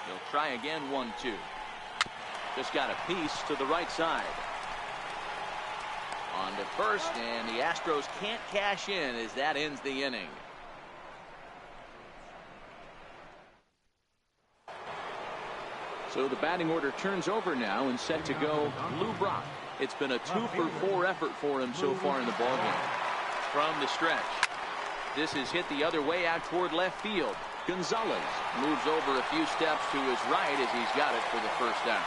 He'll try again, 1-2. Just got a piece to the right side. On to first, and the Astros can't cash in as that ends the inning. So the batting order turns over now and set to go Lou Brock. It's been a 2-for-4 effort for him so far in the ballgame. From the stretch, this is hit the other way out toward left field. Gonzalez moves over a few steps to his right as he's got it for the first out.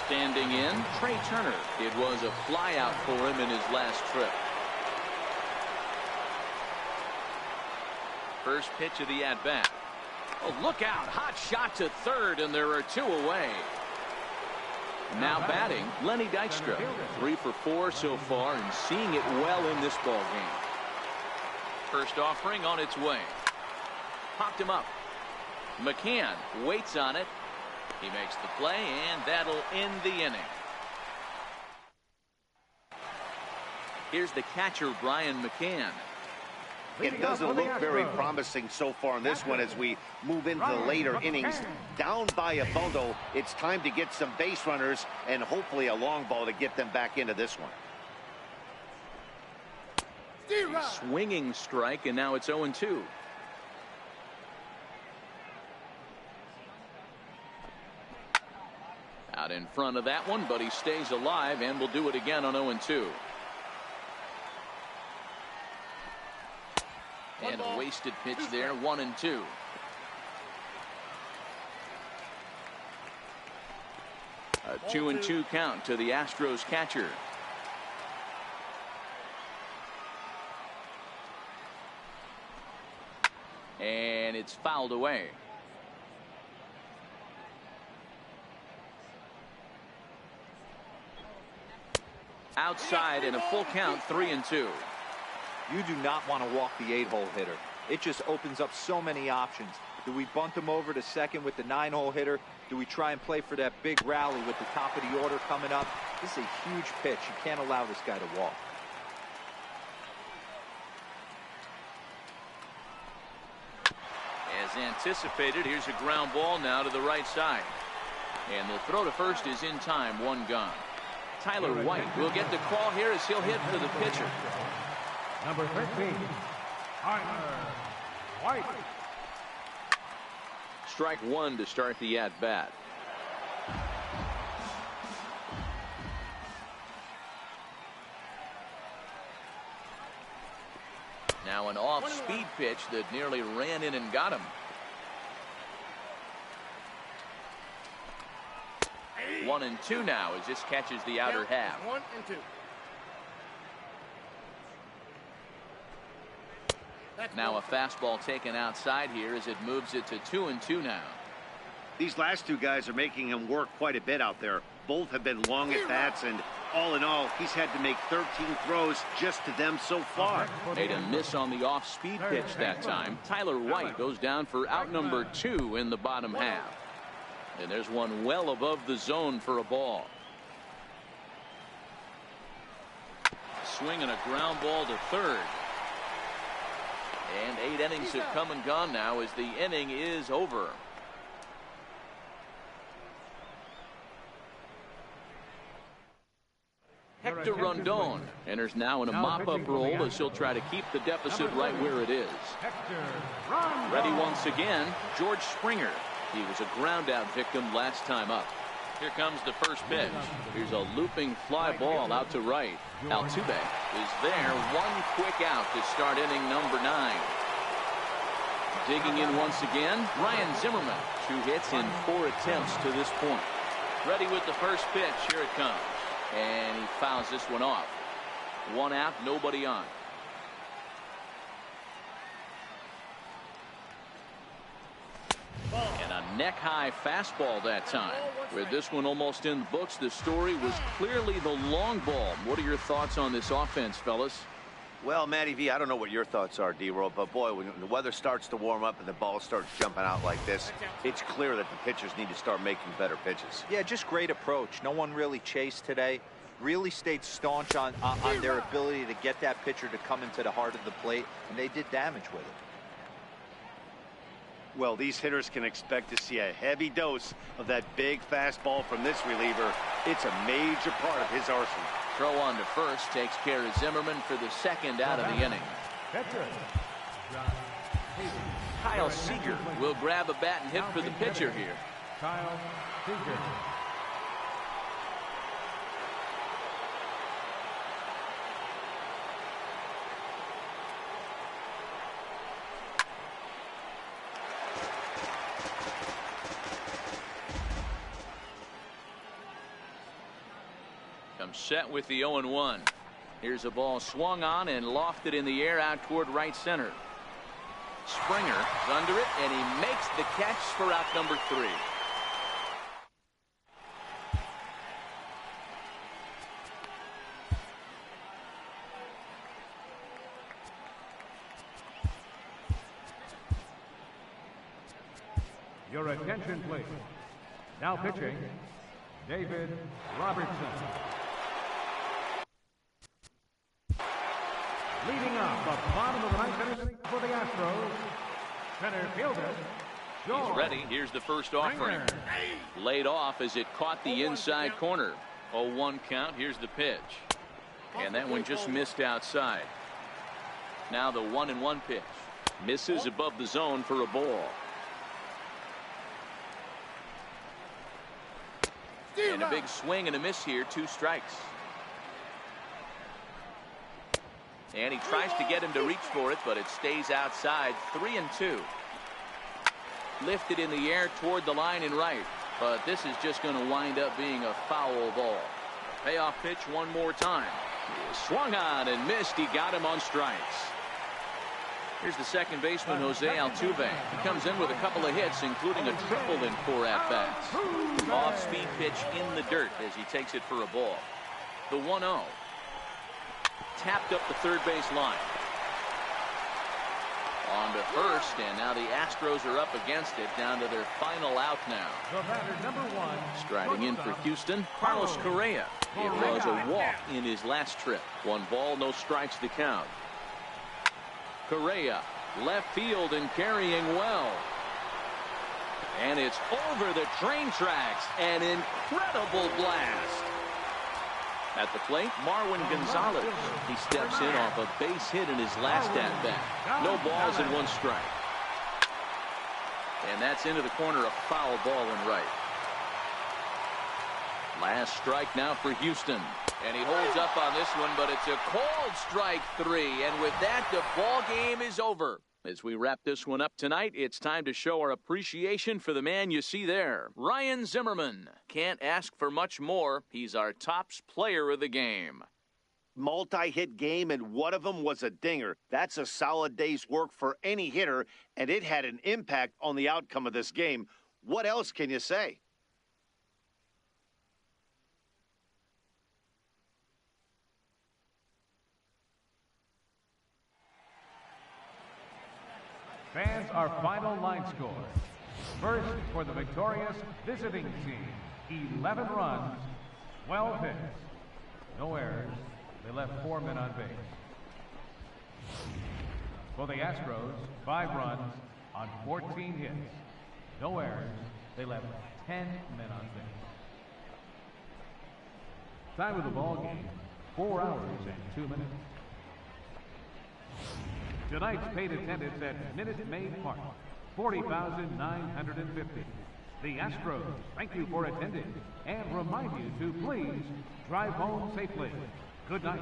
Standing in, Trey Turner. It was a fly out for him in his last trip. First pitch of the at-bat. Oh, look out. Hot shot to third, and there are 2 away. Now batting, Lenny Dykstra. 3 for 4 so far, and seeing it well in this ball game. First offering on its way. Popped him up. McCann waits on it. He makes the play, and that'll end the inning. Here's the catcher, Brian McCann. It doesn't look very promising so far in this one as we move into the later innings. Down by a bundle, it's time to get some base runners and hopefully a long ball to get them back into this one. Swinging strike, and now it's 0-2. Out in front of that one, but he stays alive and will do it again on 0-2. And a wasted pitch there, 1-2. A 2-2 count to the Astros catcher. And it's fouled away. Outside in a full count, 3-2. You do not want to walk the 8-hole hitter. It just opens up so many options. Do we bunt him over to second with the 9-hole hitter? Do we try and play for that big rally with the top of the order coming up? This is a huge pitch. You can't allow this guy to walk. As anticipated, here's a ground ball now to the right side. And the throw to first is in time, 1 gone. Tyler White will get the call here as he'll hit for the pitcher. Number 13, Tyler White. Strike 1 to start the at-bat. Now an off-speed pitch that nearly ran in and got him. 1-2 now as this catches the outer half. 1-2. Now a fastball taken outside here as it moves it to 2-2 now. These last 2 guys are making him work quite a bit out there. Both have been long at bats, and all in all, he's had to make 13 throws just to them so far. Made a miss on the off-speed pitch that time. Tyler White goes down for out number 2 in the bottom half. And there's one well above the zone for a ball. swing and a ground ball to third. And 8 innings have come and gone now as the inning is over. Hector Rondon enters now in a mop-up role as he'll try to keep the deficit right where it is. Ready once again, George Springer. He was a ground-out victim last time up. Here comes the first pitch. Here's a looping fly ball out to right. Altuve is there. One quick out to start inning number 9. Digging in once again, Ryan Zimmerman. 2 hits in 4 attempts to this point. Ready with the first pitch. Here it comes. And he fouls this one off. 1 out, nobody on. And a neck-high fastball that time. With this one almost in the books, the story was clearly the long ball. What are your thoughts on this offense, fellas? Well, Matty V, I don't know what your thoughts are, D-Roll, but boy, when the weather starts to warm up and the ball starts jumping out like this, it's clear that the pitchers need to start making better pitches. Yeah, just great approach. No one really chased today. Really stayed staunch on their ability to get that pitcher to come into the heart of the plate, and they did damage with it. Well, these hitters can expect to see a heavy dose of that big fastball from this reliever. It's a major part of his arsenal. Throw on to first takes care of Zimmerman for the 2nd out of the inning. Kyle Seager will grab a bat and hit for the pitcher here. Kyle Seager. Set with the 0-1. Here's a ball swung on and lofted in the air out toward right center. Springer is under it, and he makes the catch for out number 3. Your attention, please. Now pitching, David Robertson. Leading off the bottom of the 9th inning for the Astros, center fielder, George. He's ready. Here's the first offering. Laid off as it caught the inside corner. 0-1 count. Here's the pitch. And that one just missed outside. Now the 1-1 pitch. Misses above the zone for a ball. And a big swing and a miss here. 2 strikes. And he tries to get him to reach for it, but it stays outside. 3-2. Lifted in the air toward the line and right. But this is just going to wind up being a foul ball. Payoff pitch one more time. He swung on and missed. He got him on strikes. Here's the second baseman, Jose Altuve. He comes in with a couple of hits, including a triple in 4 at-bats. Off-speed pitch in the dirt as he takes it for a ball. The 1-0. Tapped up the third base line. On to first, and now the Astros are up against it, down to their final out now. Striding in for Houston, Carlos Correa. It was a walk in his last trip. 1 ball, no strikes to count. Correa, left field and carrying well. And it's over the train tracks. An incredible blast. At the plate, Marwin Gonzalez. He steps in off a base hit in his last at-bat. No balls and 1 strike. And that's into the corner, a foul ball and right. Last strike now for Houston. And he holds up on this one, but it's a cold strike 3. And with that, the ball game is over. As we wrap this one up tonight, it's time to show our appreciation for the man you see there, Ryan Zimmerman. Can't ask for much more. He's our tops player of the game. Multi-hit game, and one of them was a dinger. That's a solid day's work for any hitter, and it had an impact on the outcome of this game. What else can you say? Fans, our final line score. First, for the victorious visiting team, 11 runs, 12 hits, no errors, They left 4 men on base. For the Astros, 5 runs on 14 hits. No errors. They left 10 men on base. Time of the ball game, 4 hours and 2 minutes. Tonight's paid attendance at Minute Maid Park, 40,950. The Astros thank you for attending and remind you to please drive home safely. Good night.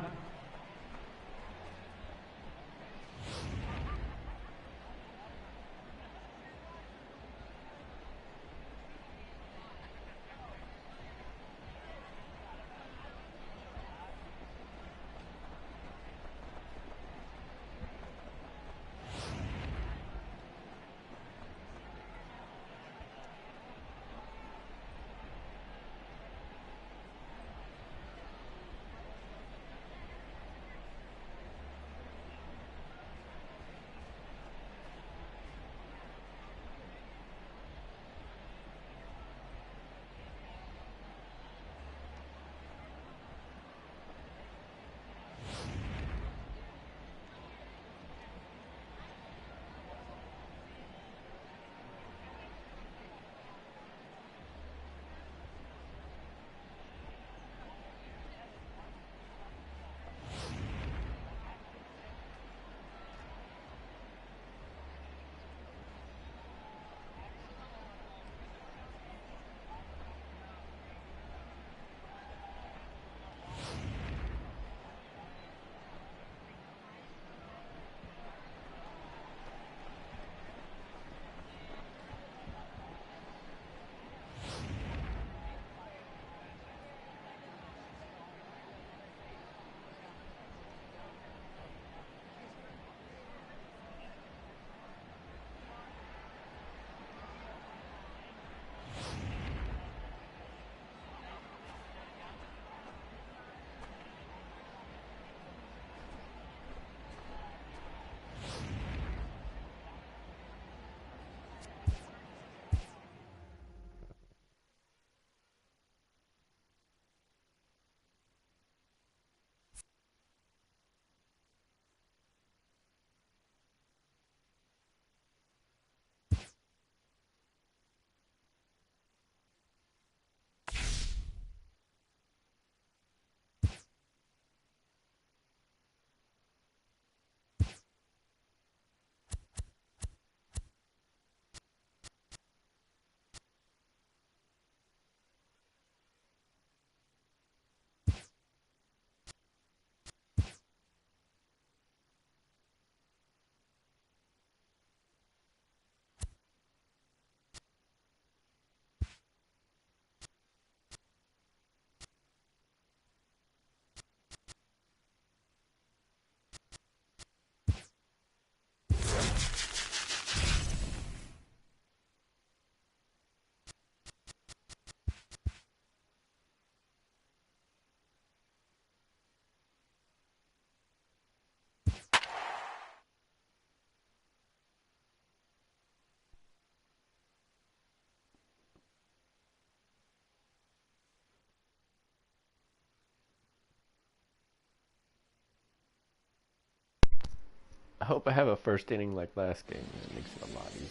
I hope I have a first inning like last game. It makes it a lot easier.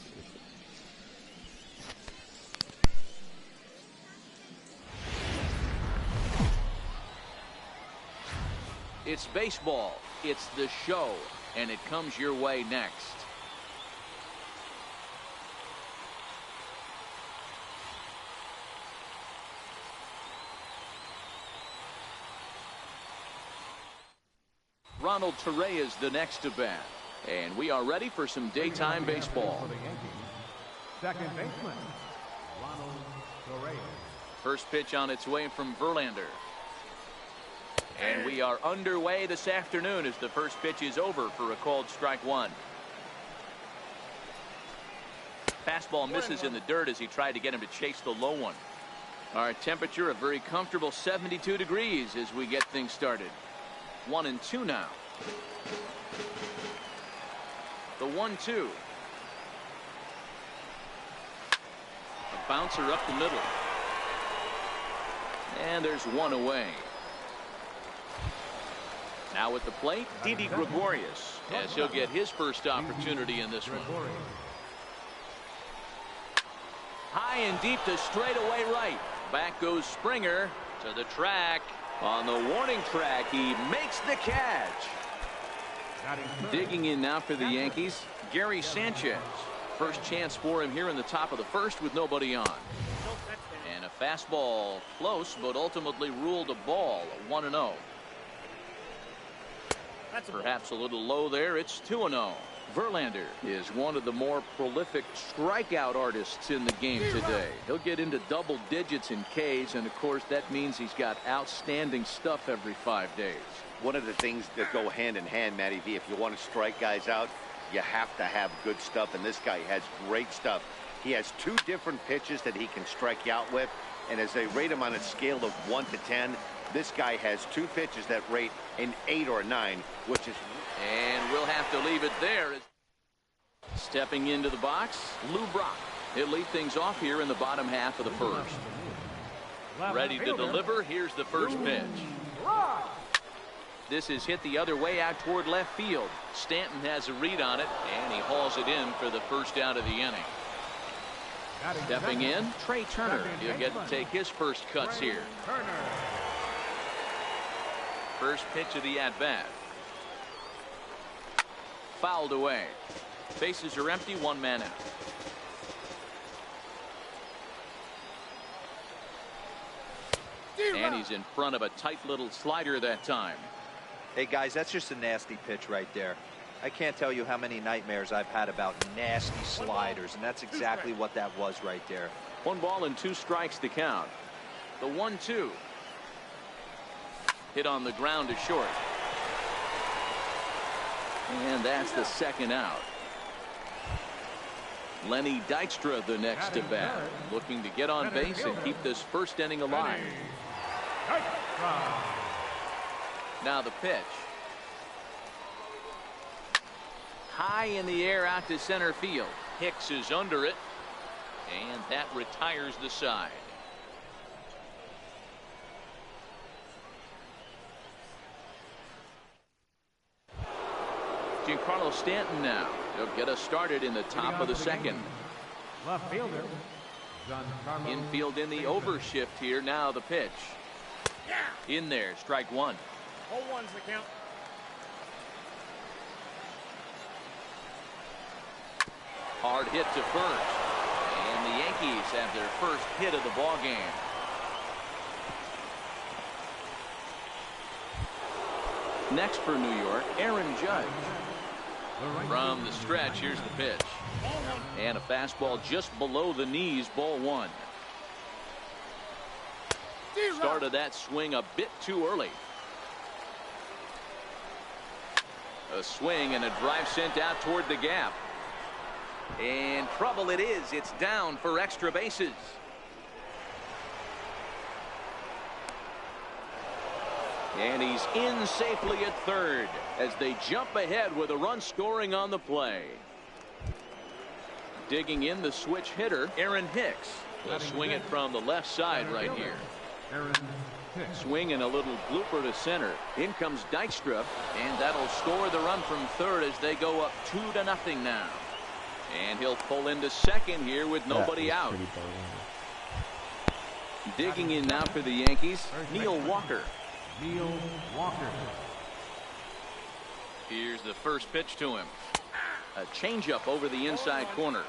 It's baseball. It's the show. And it comes your way next. Ronald Torre is the next to bat. And we are ready for some daytime baseball. Second baseman, Ronald Torre. First pitch on its way from Verlander. And we are underway this afternoon as the first pitch is over for a called strike one. Fastball misses in the dirt as he tried to get him to chase the low one. Our temperature a very comfortable 72 degrees as we get things started. 1-2 now. The 1-2. A bouncer up the middle. And there's one away. Now at the plate, Didi Gregorius, as he'll get his first opportunity in this one. High and deep to straightaway right. Back goes Springer to the track. On the warning track, he makes the catch. Digging in now for the Yankees, Gary Sanchez. First chance for him here in the top of the first with nobody on. And a fastball close, but ultimately ruled a ball, 1-0. Perhaps a little low there. It's 2-0. Verlander is one of the more prolific strikeout artists in the game today. He'll get into double digits in Ks, and of course that means he's got outstanding stuff every 5 days. One of the things that go hand in hand, Matty V, if you want to strike guys out, you have to have good stuff, and this guy has great stuff. He has 2 different pitches that he can strike you out with, and as they rate him on a scale of 1 to 10, this guy has 2 pitches that rate an 8 or a 9, which is... And we'll have to leave it there. Stepping into the box, Lou Brock. He'll lead things off here in the bottom half of the first. Ready to deliver. Here's the first pitch. This is hit the other way out toward left field. Stanton has a read on it, and he hauls it in for the first out of the inning. Stepping in, Trey Turner. He'll get to take his first cuts here. First pitch of the at-bat. Fouled away. Bases are empty, 1 man out. And he's in front of a tight little slider that time. Hey guys, that's just a nasty pitch right there. I can't tell you how many nightmares I've had about nasty sliders, and that's exactly what that was right there. 1 ball and 2 strikes to count. The 1-2. Hit on the ground to short. And that's the second out. Lenny Dykstra the next to bat, looking to get on base and keep this first inning alive. Now the pitch. High in the air out to center field. Hicks is under it, and that retires the side. Giancarlo Stanton now. He'll get us started in the top of the second. Left fielder, Giancarlo. Infield in the overshift here. Now the pitch. In there, strike 1. 0-1's the count. Hard hit to first. And the Yankees have their first hit of the ball game. Next for New York, Aaron Judge. From the stretch, here's the pitch. And a fastball just below the knees, ball 1. Started that swing a bit too early. A swing and a drive sent out toward the gap. And trouble it is. It's down for extra bases. And he's in safely at third as they jump ahead with a run scoring on the play. Digging in the switch hitter, Aaron Hicks. They'll swing it from the left side right here. Swing and a little blooper to center. In comes Dykstra, and that'll score the run from third as they go up 2-0 now. And he'll pull into second here with nobody out. Digging in now for the Yankees, Neil Walker. Neil Walker. Here's the first pitch to him. A changeup over the inside corner.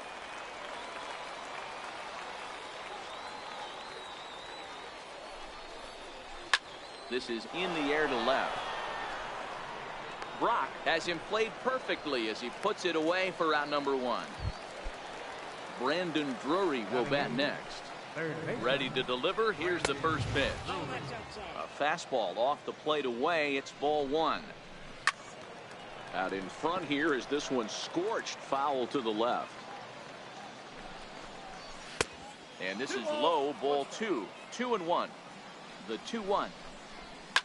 This is in the air to left. Brock has him played perfectly as he puts it away for out number 1. Brandon Drury will bat next. Ready to deliver. Here's the first pitch. A fastball off the plate away. It's ball 1. Out in front here is this one scorched foul to the left. And this is low, ball 2. 2-1. The 2-1.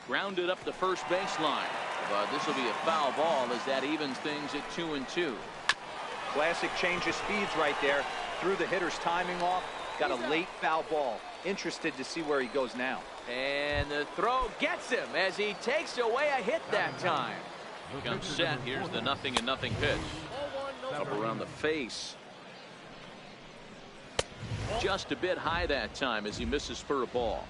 Grounded up the first baseline. But this will be a foul ball as that evens things at 2-2. Classic change of speeds right there. Threw the hitter's timing off. Got a late foul ball. Interested to see where he goes now. And the throw gets him as he takes away a hit that time. Comes set. Here's the 0-0 pitch. Up around the face. Just a bit high that time as he misses for a ball.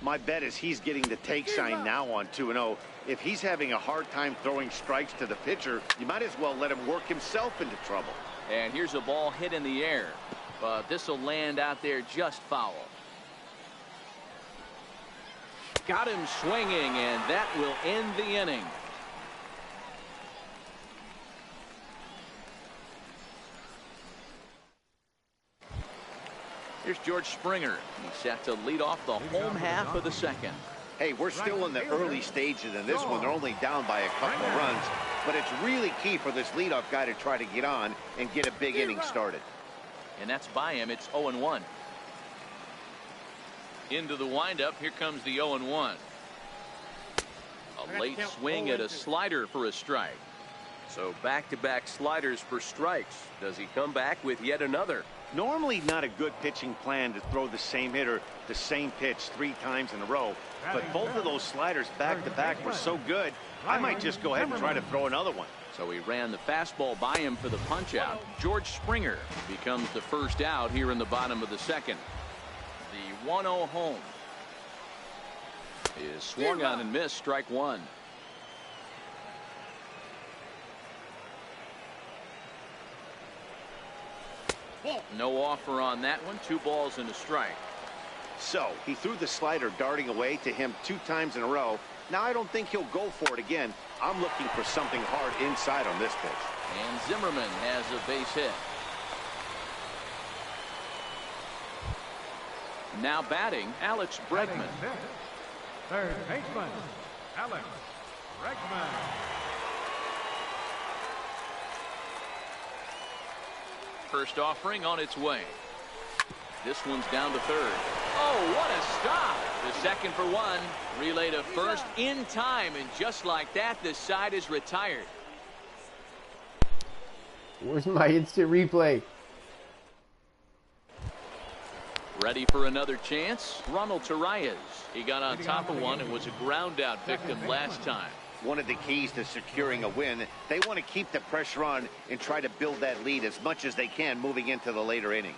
My bet is he's getting the take sign now on 2-0. If he's having a hard time throwing strikes to the pitcher, you might as well let him work himself into trouble. And here's a ball hit in the air, but this will land out there just foul. Got him swinging, and that will end the inning. Here's George Springer. He's set to lead off the home half of the second. Hey, we're still in the early stages in this one. They're only down by a couple of runs, but it's really key for this leadoff guy to try to get on and get a big inning started. And that's by him. It's 0-1. Into the windup. Here comes the 0-1. A late swing at a slider for a strike. So back-to-back sliders for strikes. Does he come back with yet another? Normally not a good pitching plan to throw the same hitter the same pitch 3 times in a row, but both of those sliders back-to-back were so good, I might just go ahead and try to throw another one. So he ran the fastball by him for the punch-out. George Springer becomes the first out here in the bottom of the second. The 1-0 home is swung on and missed. Strike one. No offer on that one. 2 balls and a strike. So he threw the slider darting away to him 2 times in a row. Now I don't think he'll go for it again. I'm looking for something hard inside on this pitch. And Zimmerman has a base hit. Now batting, Alex Bregman. Third baseman, Alex Bregman. First offering on its way. This one's down to third. Oh, what a stop. The second for one. Relay to first in time, and just like that, the side is retired. Where's my instant replay? Ready for another chance? Ronald Torreyes. He got on top of one and was a ground out victim last time. One of the keys to securing a win, they want to keep the pressure on and try to build that lead as much as they can moving into the later innings.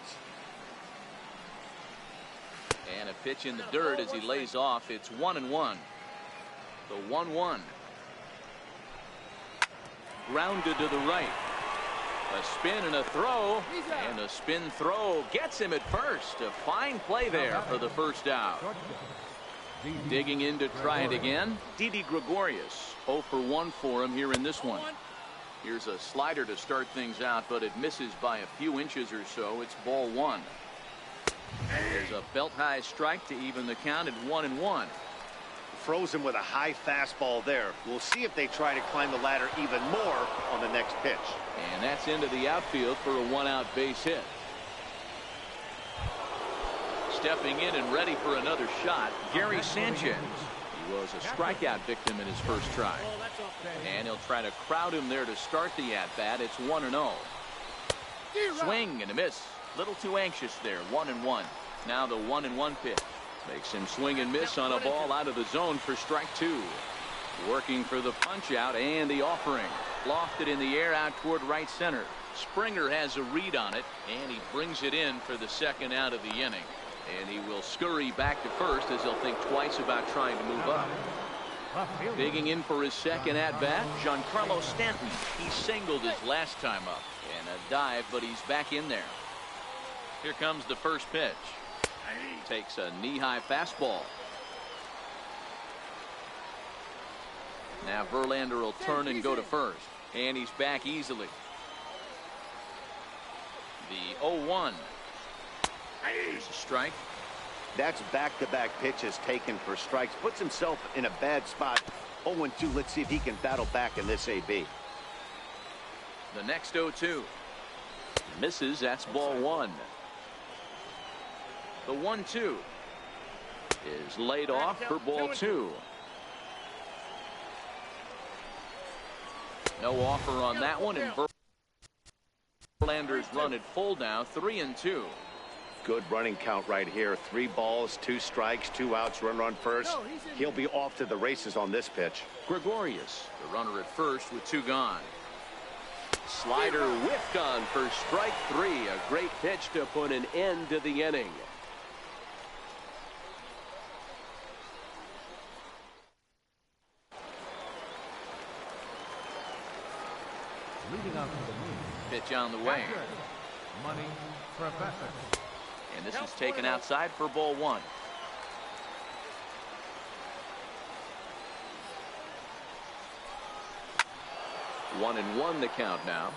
And a pitch in the dirt as he lays off. It's 1-1. The 1-1. Grounded to the right. A spin and a throw. And a spin throw gets him at first. A fine play there for the first out. Digging in to try it again. Didi Gregorius. 0 for 1 for him here in this one. Here's a slider to start things out, but it misses by a few inches or so. It's ball 1. There's a belt high strike to even the count at 1-1. Frozen with a high fastball there. We'll see if they try to climb the ladder even more on the next pitch. And that's into the outfield for a 1-out base hit. Stepping in and ready for another shot, Gary Sanchez. He was a strikeout victim in his first try. And he'll try to crowd him there to start the at-bat. It's 1-0. Swing and a miss. Little too anxious there. 1-1. Now the 1-1 pitch. Makes him swing and miss on a ball out of the zone for strike 2. Working for the punch out and the offering. Lofted in the air out toward right center. Springer has a read on it, and he brings it in for the second out of the inning. And he will scurry back to first as he'll think twice about trying to move up. Digging in for his second at-bat, Giancarlo Stanton. He singled his last time up. And a dive, but he's back in there. Here comes the first pitch. Takes a knee-high fastball. Now Verlander will turn and go to first. And he's back easily. The 0-1. Here's a strike. That's back-to-back pitches taken for strikes. Puts himself in a bad spot. 0-2. Let's see if he can battle back in this AB. The next 0-2. Misses. That's ball 1. The 1-2 is laid off for ball 2. No offer on that one, and Verlander's run at full now. 3-2. Good running count right here. 3 balls, 2 strikes, 2 outs, runner on first. He'll be off to the races on this pitch. Gregorius, the runner at first with 2 gone. Slider whiffed on for strike 3. A great pitch to put an end to the inning. Leading off to the moon. Pitch on the way. Money Professor. And this is taken outside for ball 1. One and one the count now.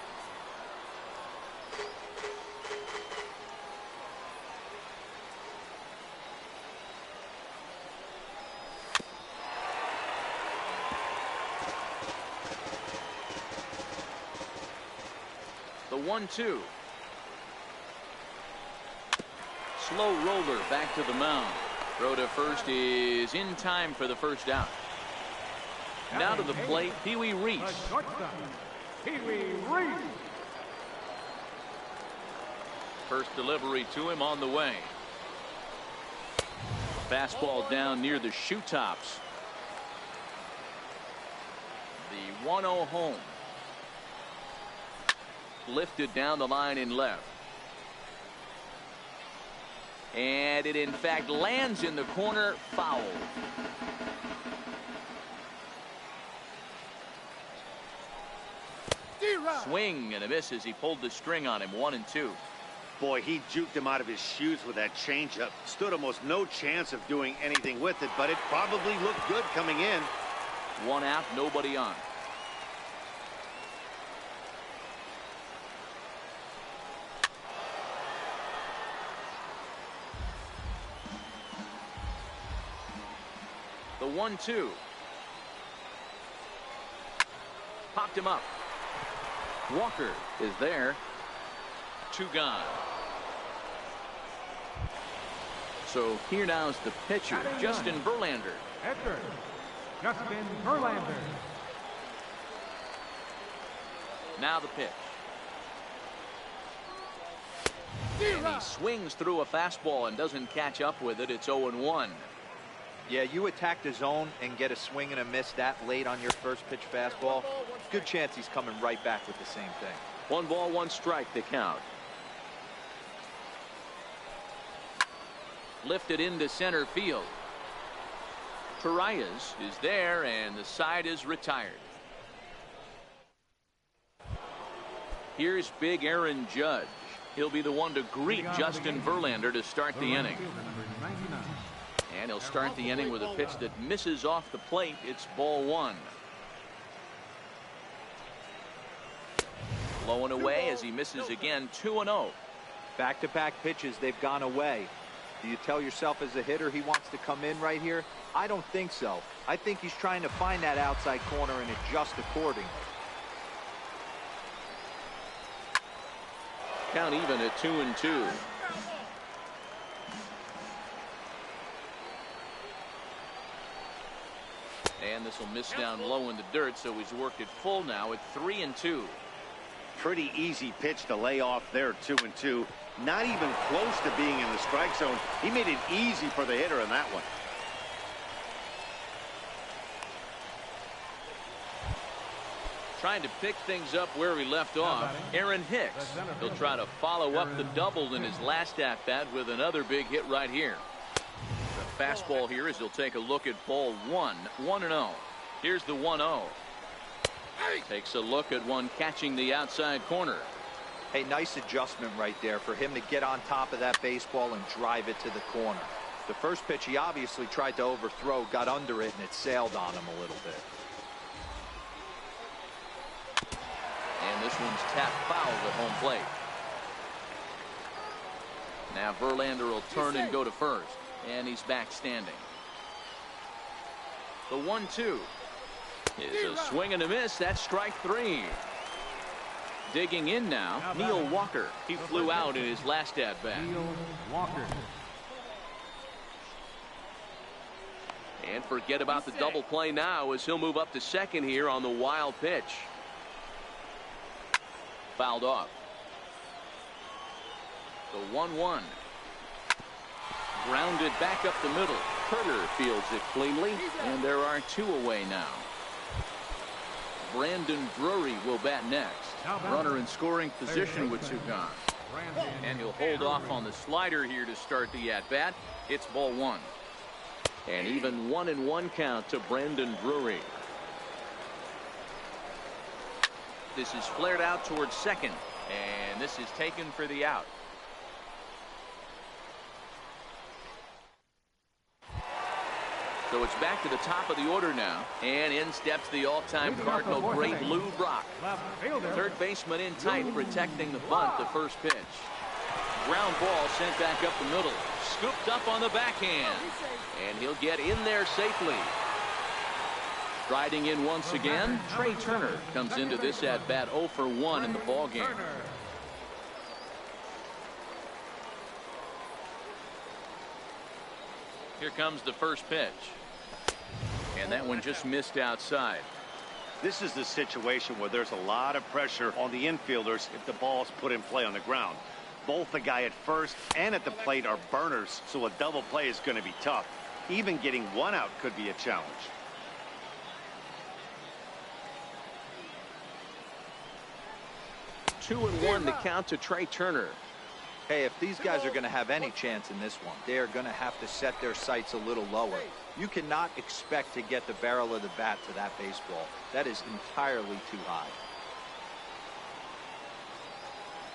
The 1-2. Slow roller back to the mound. Throw to first is in time for the first out. Now to the plate, Pee Wee Reese. Pee Wee Reese. First delivery to him on the way. Fastball down near the shoe tops. The 1-0 home. Lifted down the line in left. And it in fact lands in the corner, foul. Swing and a miss as he pulled the string on him. 1-2. Boy, he juked him out of his shoes with that changeup. Stood almost no chance of doing anything with it, but it probably looked good coming in. 1 out, nobody on. The 1-2. Popped him up. Walker is there. 2 gone. So here now is the pitcher, Justin Verlander. Enter Justin Verlander. Now the pitch. And he swings through a fastball and doesn't catch up with it. It's 0-1. Yeah, you attack the zone and get a swing and a miss that late on your first pitch fastball. Good chance he's coming right back with the same thing. 1 ball, 1 strike the count. Lifted into center field. Torreyes is there and the side is retired. Here's big Aaron Judge. He'll be the one to greet Justin Verlander to start the inning. And he'll start the inning with a pitch that misses off the plate. It's ball 1. Blowing away as he misses again. 2-0. Back-to-back pitches, they've gone away. Do you tell yourself as a hitter he wants to come in right here? I don't think so. I think he's trying to find that outside corner and adjust accordingly. Count even at 2-2. And this will miss down low in the dirt, so he's worked it full now at 3-2. Pretty easy pitch to lay off there, 2-2. Not even close to being in the strike zone. He made it easy for the hitter in that one. Trying to pick things up where he left off. Aaron Hicks. He'll try to follow up the double in his last at-bat with another big hit right here. The fastball here as he'll take a look at ball 1. 1-0. Here's the 1-0. Takes a look at one catching the outside corner. Hey, nice adjustment right there for him to get on top of that baseball and drive it to the corner. The first pitch he obviously tried to overthrow, got under it, and it sailed on him a little bit. And this one's tapped foul at home plate. Now Verlander will turn and go to first. And he's back standing. The 1-2 is a swing and a miss. That's strike 3. Digging in now, Neil Walker. He flew out in his last at-bat. Neil Walker. And forget about the double play now as he'll move up to second here on the wild pitch. Fouled off. The 1-1. Grounded back up the middle. Turner fields it cleanly, and there are 2 away now. Brandon Drury will bat next. Runner in scoring position with 2 gone. And he'll hold off on the slider here to start the at-bat. It's ball 1. And even 1-1 count to Brandon Drury. This is flared out towards second, and this is taken for the out. So it's back to the top of the order now, and in steps the all-time Cardinal great Lou Brock. Third baseman in tight, protecting the bunt. The first pitch. Ground ball sent back up the middle. Scooped up on the backhand, and he'll get in there safely. Striding in once again, Trey Turner comes into this at bat 0 for 1 in the ball game. Here comes the first pitch. And that one just missed outside. This is the situation where there's a lot of pressure on the infielders if the ball's put in play on the ground. Both the guy at first and at the plate are burners, so a double play is going to be tough. Even getting 1 out could be a challenge. Two and 1 to count to Trey Turner. Hey, if these guys are going to have any chance in this one, they are going to have to set their sights a little lower. You cannot expect to get the barrel of the bat to that baseball. That is entirely too high.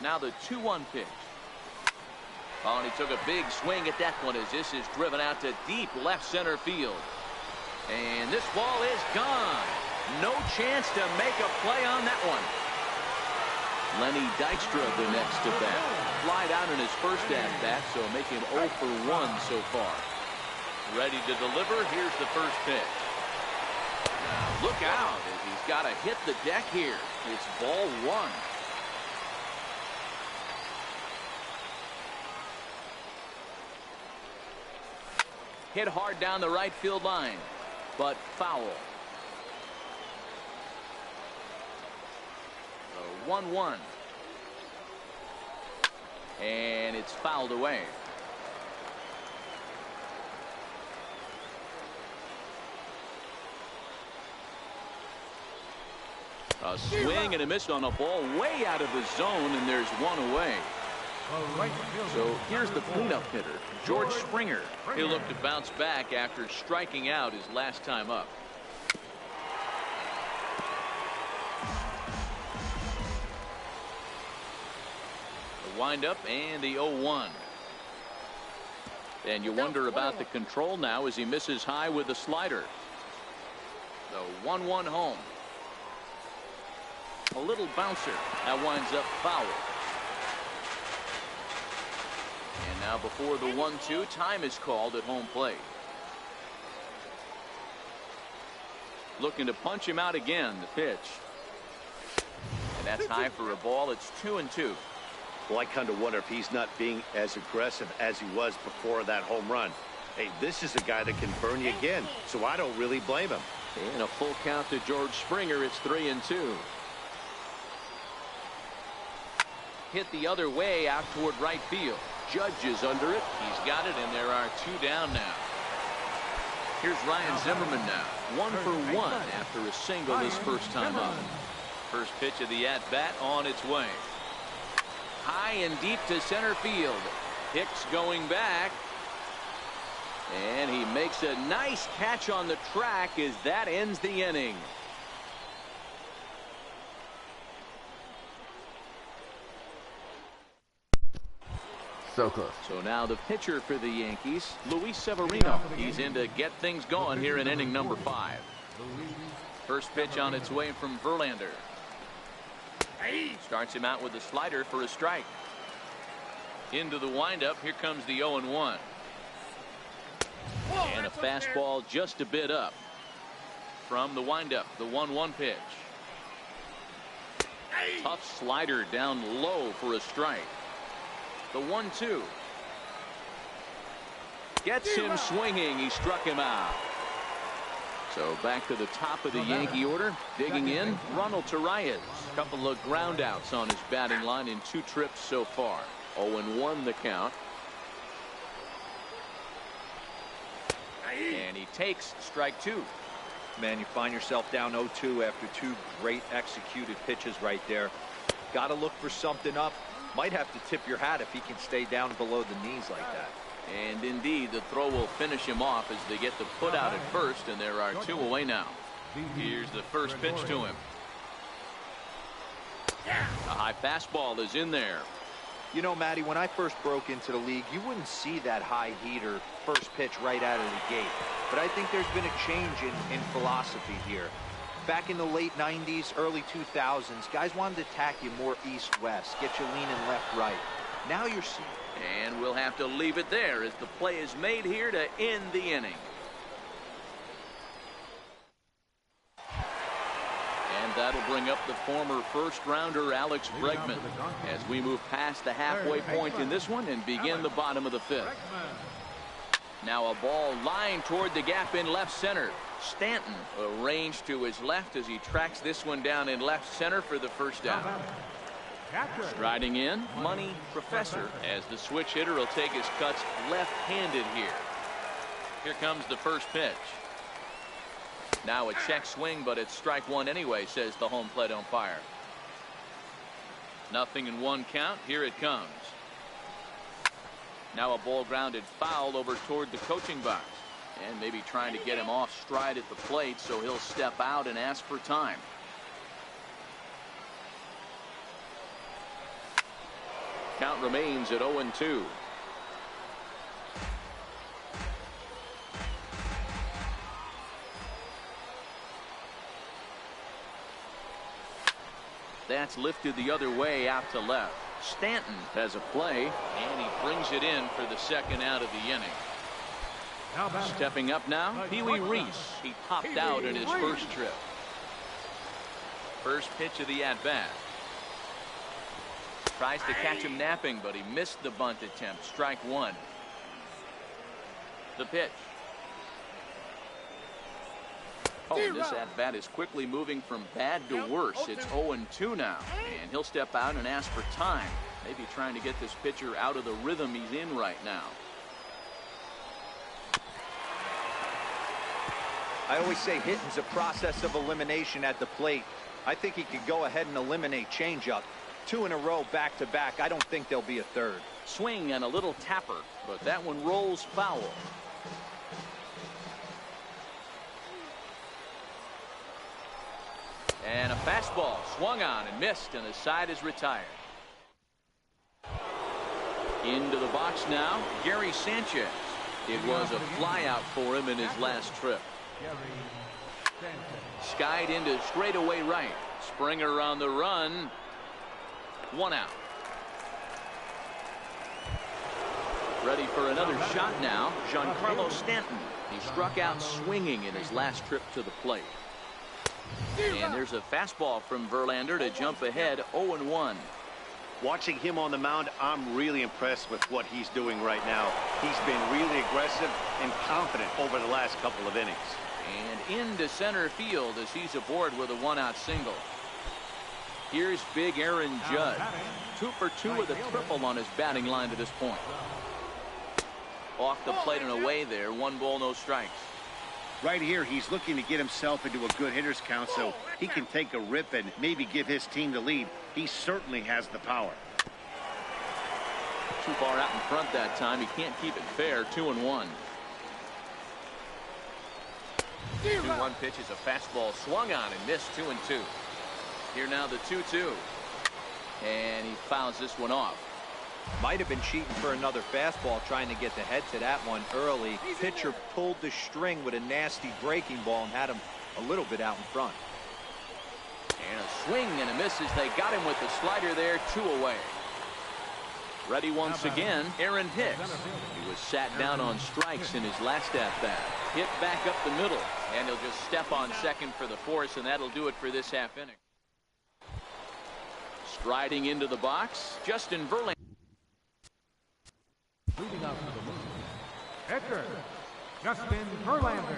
Now the 2-1 pitch. Oh, and he took a big swing at that one as this is driven out to deep left center field. And this ball is gone. No chance to make a play on that one. Lenny Dykstra the next to bat. Flied out in his first at-bat, so make him 0 for 1 so far. Ready to deliver. Here's the first pitch. Now look out as he's got to hit the deck here. It's ball 1. Hit hard down the right field line, but foul. 1-1. And it's fouled away. A swing and a miss on a ball way out of the zone, and there's 1 away. So here's the cleanup hitter, George Springer. He'll look to bounce back after striking out his last time up. The windup and the 0-1. And you wonder about the control now as he misses high with the slider. The 1-1 home. A little bouncer that winds up foul. And now before the 1-2, time is called at home plate. Looking to punch him out again. The pitch. And that's high for a ball. It's 2-2. Well, I kind of wonder if he's not being as aggressive as he was before that home run. Hey, this is a guy that can burn you again, so I don't really blame him. And a full count to George Springer. It's 3-2. Hit the other way out toward right field. Judge is under it. He's got it, and there are 2 down now. Here's Ryan Zimmerman now. 1 for 1 after a single his first time up. First pitch of the at-bat on its way. High and deep to center field. Hicks going back. And he makes a nice catch on the track as that ends the inning. So close. So now the pitcher for the Yankees, Luis Severino. He's in to get things going here in inning number 5. First pitch on its way from Verlander. Starts him out with a slider for a strike. Into the windup. Here comes the 0-1. And a fastball just a bit up. From the windup, the 1-1 pitch. Tough slider down low for a strike. The 1-2. Gets him swinging. He struck him out. So back to the top of the Yankee order. Digging in, Ronald Torreyes. Couple of ground outs on his batting line in 2 trips so far. 0-1 the count. And he takes strike 2. Man, you find yourself down 0-2 after 2 great executed pitches right there. Got to look for something up. Might have to tip your hat if he can stay down below the knees like that. And indeed, the throw will finish him off as they get the put out at first, and there are 2 away now. Here's the first pitch to him. A high fastball is in there. You know, Matty, when I first broke into the league, you wouldn't see that high heater first pitch right out of the gate. But I think there's been a change in philosophy here. Back in the late 90s, early 2000s, guys wanted to attack you more east-west, get you leaning left-right. Now you're seeing. And we'll have to leave it there as the play is made here to end the inning. And that'll bring up the former first-rounder Alex Bregman as we move past the halfway point in this one and begin the bottom of the 5th. Now a ball lined toward the gap in left center. Stanton arranged to his left as he tracks this one down in left center for the first down. Striding in, Money Professor, as the switch hitter will take his cuts left-handed here. Here comes the first pitch. Now a check swing, but it's strike 1 anyway, says the home plate umpire. 0-1 count. Here it comes. Now a ball grounded foul over toward the coaching box. And maybe trying to get him off stride at the plate, so he'll step out and ask for time. Count remains at 0-2. That's lifted the other way out to left. Stanton has a play, and he brings it in for the second out of the inning. Stepping up now, Pee Wee Reese. He popped out in his first trip. First pitch of the at-bat. Tries to catch him napping, but he missed the bunt attempt. Strike 1. The pitch. Oh, and this at-bat is quickly moving from bad to worse. It's 0-2 now, and he'll step out and ask for time. Maybe trying to get this pitcher out of the rhythm he's in right now. I always say hitting's a process of elimination at the plate. I think he could go ahead and eliminate changeup. 2 in a row back-to-back. I don't think there'll be a third. Swing and a little tapper, but that one rolls foul. And a fastball swung on and missed, and the side is retired. Into the box now, Gary Sanchez. It was a flyout for him in his last trip. Skied into straightaway right. Springer on the run. 1 out. Ready for another shot now, Giancarlo Stanton. He struck out swinging in his last trip to the plate. And there's a fastball from Verlander to jump ahead 0-1. Watching him on the mound, I'm really impressed with what he's doing right now. He's been really aggressive and confident over the last couple of innings. And into center field as he's aboard with a 1-out single. Here's big Aaron Judge. 2 for 2 with a triple on his batting line to this point. Off the plate and away there. 1 ball, no strikes. Right here, he's looking to get himself into a good hitter's count so he can take a rip and maybe give his team the lead. He certainly has the power. Too far out in front that time. He can't keep it fair. 2-1. 2-1 pitch is a fastball swung on and missed. 2-2. Here now the 2-2. And he fouls this one off. Might have been cheating for another fastball, trying to get the head to that one early. Pitcher pulled the string with a nasty breaking ball and had him a little bit out in front. And a swing and a miss as they got him with the slider there. 2 away. Ready once again, Aaron Hicks. He was sat down on strikes in his last at-bat. Hit back up the middle, and he'll just step on second for the force, and that'll do it for this half inning. Striding into the box, Justin Verlander. Moving up to the moon. Pitcher, Justin Verlander.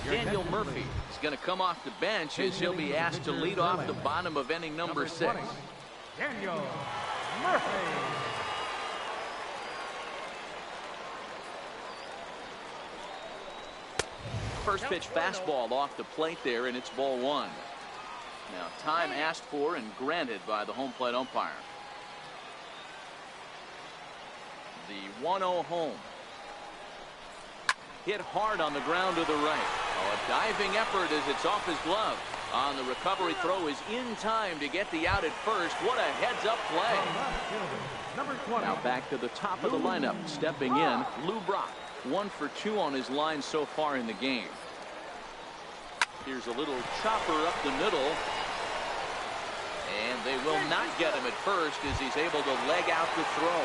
Daniel Murphy is going to come off the bench as he'll be asked to lead off the bottom of inning number 6. Daniel Murphy. First pitch fastball off the plate there, and it's ball 1. Now, time asked for and granted by the home plate umpire. The 1-0 home. Hit hard on the ground to the right. Oh, a diving effort as it's off his glove. On the recovery throw is in time to get the out at first. What a heads-up play. Now back to the top of the lineup. Stepping in, Lou Brock. 1 for 2 on his line so far in the game. Here's a little chopper up the middle. And they will not get him at first as he's able to leg out the throw.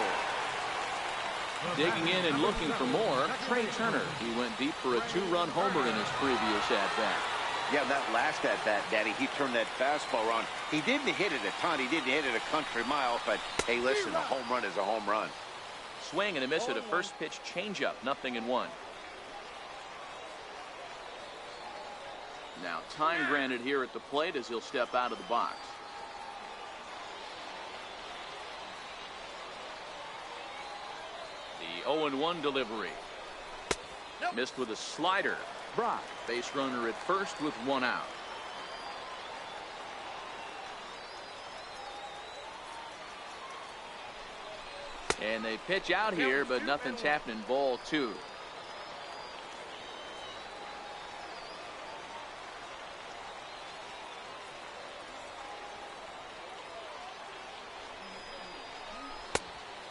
Digging in and looking for more, Trey Turner. He went deep for a 2-run homer in his previous at-bat. Yeah, that last at-bat, Daddy, he turned that fastball around. He didn't hit it a ton. He didn't hit it a country mile. But, hey, listen, a home run is a home run. Swing and a miss at a first pitch changeup. 0-1. Now time granted here at the plate as he'll step out of the box. The 0-1 delivery. Missed with a slider. Brock, base runner at first with 1 out. And they pitch out here, but nothing's happening. Ball 2.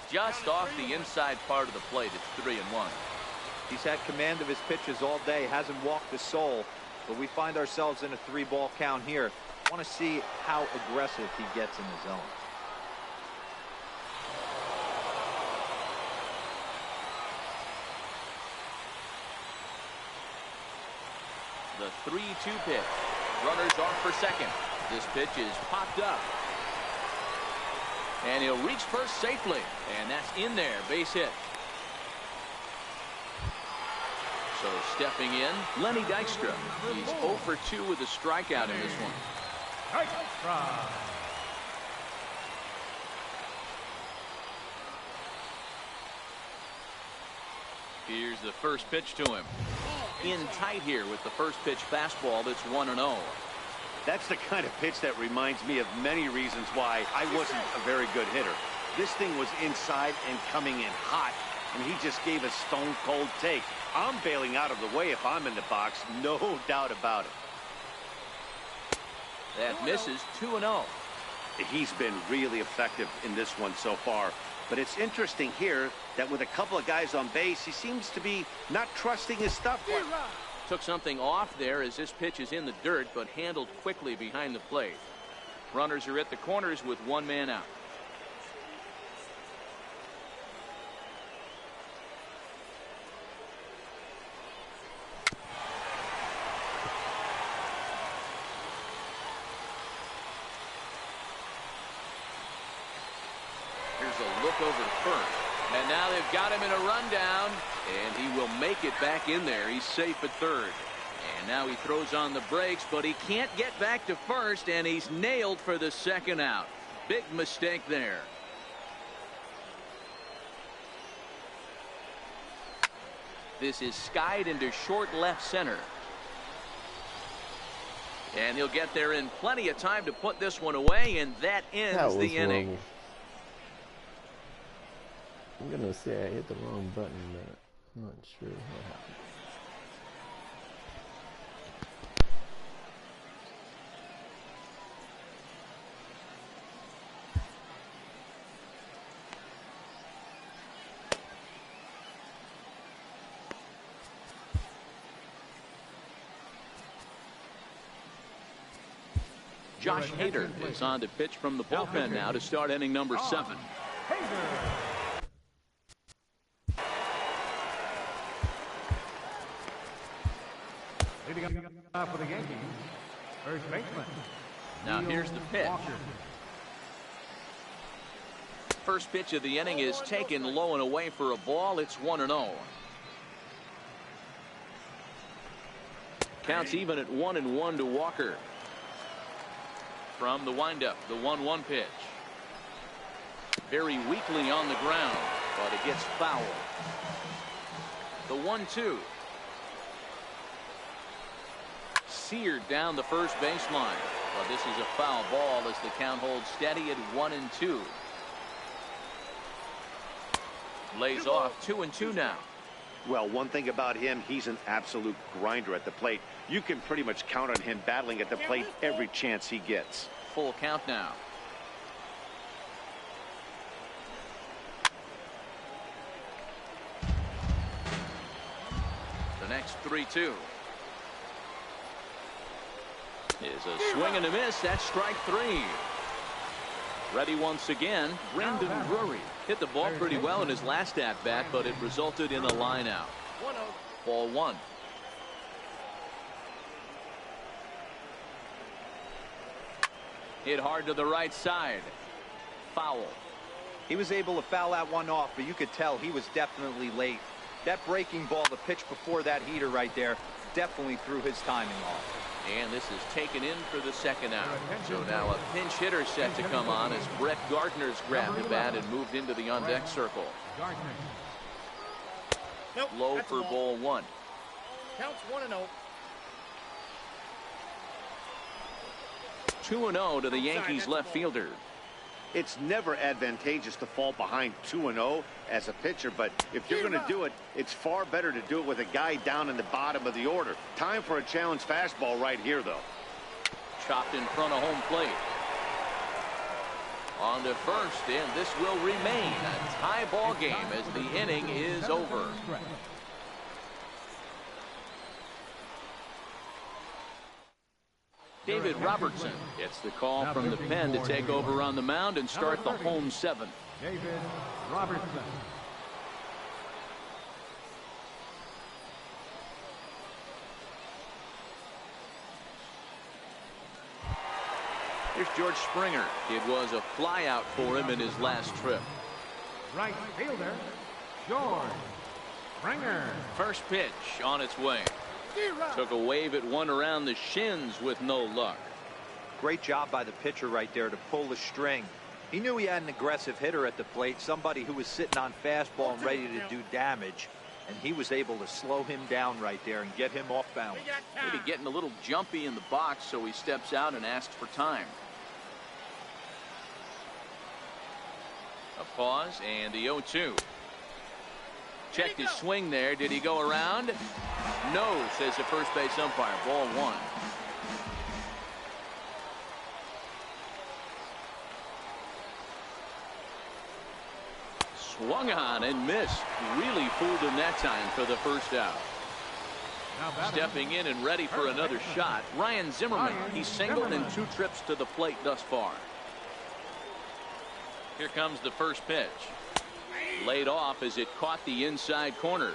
Just off the inside part of the plate. It's 3-1. He's had command of his pitches all day. Hasn't walked a soul. But we find ourselves in a 3-ball count here. Want to see how aggressive he gets in the zone. The 3-2 pitch. Runners off for second. This pitch is popped up. And he'll reach first safely. And that's in there. Base hit. So stepping in, Lenny Dykstra. He's 0 for 2 with a strikeout in this one. Here's the first pitch to him. In tight here with the first pitch fastball. That's 1-0. That's the kind of pitch that reminds me of many reasons why I wasn't a very good hitter. This thing was inside and coming in hot, and he just gave a stone-cold take. I'm bailing out of the way if I'm in the box, no doubt about it. That misses. 2-0. He's been really effective in this one so far. But it's interesting here that with a couple of guys on base, he seems to be not trusting his stuff. Took something off there as this pitch is in the dirt, but handled quickly behind the plate. Runners are at the corners with 1 man out. Here's a look over to first. And now they've got him in a rundown, and he will make it back in there. He's safe at third. And now he throws on the brakes, but he can't get back to first, and he's nailed for the second out. Big mistake there. This is skied into short left center. And he'll get there in plenty of time to put this one away, and that ends the inning. Wrong. I'm gonna say I hit the wrong button, but I'm not sure what happened. Josh Hader is on to pitch from the bullpen now to start inning number 7. Leading up for the Yankees, first baseman. Now here's the pitch. First pitch of the inning is taken low and away for a ball. It's 1-0. Counts even at 1-1 to Walker. From the windup, the 1-1 pitch. Very weakly on the ground, but it gets foul. The 1-2. Seared down the first baseline. But this is a foul ball as the count holds steady at 1-2. Lays off 2-2 now. Well, one thing about him, he's an absolute grinder at the plate. You can pretty much count on him battling at the plate every chance he gets. Full count now. The next 3-2 is a swing and a miss. That's strike 3. Ready once again, Brandon Drury. Hit the ball pretty well in his last at-bat, but it resulted in a line out. Ball 1. Hit hard to the right side. Foul. He was able to foul that one off, but you could tell he was definitely late. That breaking ball, the pitch before that heater right there, definitely threw his timing off. And this is taken in for the second out. So now a pinch hitter set to come on as Brett Gardner's grabbed the bat and moved into the on-deck circle. Low for ball 1. Counts 1-0. 2-0 to the Yankees left fielder. It's never advantageous to fall behind 2-0 as a pitcher, but if you're going to do it, it's far better to do it with a guy down in the bottom of the order. Time for a challenge fastball right here, though. Chopped in front of home plate. On to first, and this will remain a tie ball game as the inning is over. David Robertson gets the call from the pen to take over on the mound and start the home 7th. David Robertson. Here's George Springer. It was a flyout for him in his last trip. Right fielder, George Springer. First pitch on its way. Took a wave at one around the shins with no luck. Great job by the pitcher right there to pull the string. He knew he had an aggressive hitter at the plate, somebody who was sitting on fastball and ready to do damage, and he was able to slow him down right there and get him off balance. Maybe getting a little jumpy in the box, so he steps out and asks for time. A pause and the 0-2. Checked his swing there. Did he go around? No, says the first base umpire. Ball 1. Swung on and missed. Really fooled him that time for the first out. Stepping in and ready for another shot, Ryan Zimmerman. He's singled in 2 trips to the plate thus far. Here comes the first pitch. Laid off as it caught the inside corner.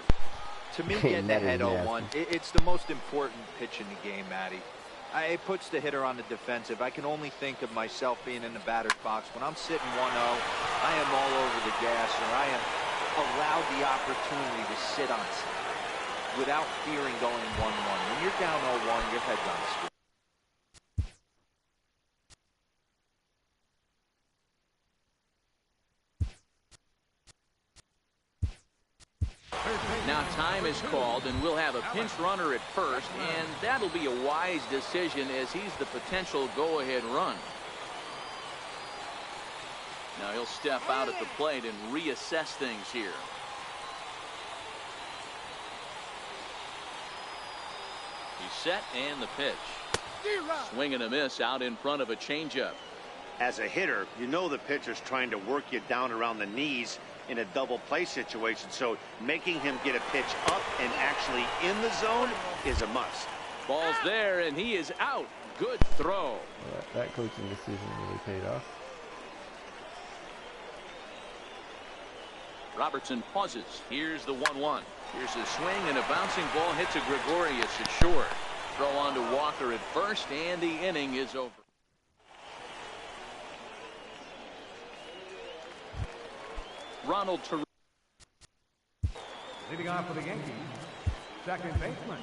To me, getting ahead 0-1, it's the most important pitch in the game, Matty. It puts the hitter on the defensive. I can only think of myself being in the batter's box. When I'm sitting 1-0, I am all over the gas, or I am allowed the opportunity to sit on it without fearing going 1-1. When you're down 0-1, your head's on the street. Now time is called, and we'll have a pinch runner at first, and that'll be a wise decision as he's the potential go-ahead run. Now he'll step out at the plate and reassess things here. He's set, and the pitch. Swing and a miss out in front of a changeup. As a hitter, you know the pitcher's trying to work you down around the knees in a double play situation, so making him get a pitch up and actually in the zone is a must. Ball's there, and he is out. Good throw. That coaching decision really paid off. Robertson pauses. Here's the 1-1. Here's a swing, and a bouncing ball hits a Gregorius at short. Throw on to Walker at first, and the inning is over. Ronald Leading off for the Yankees, second baseman.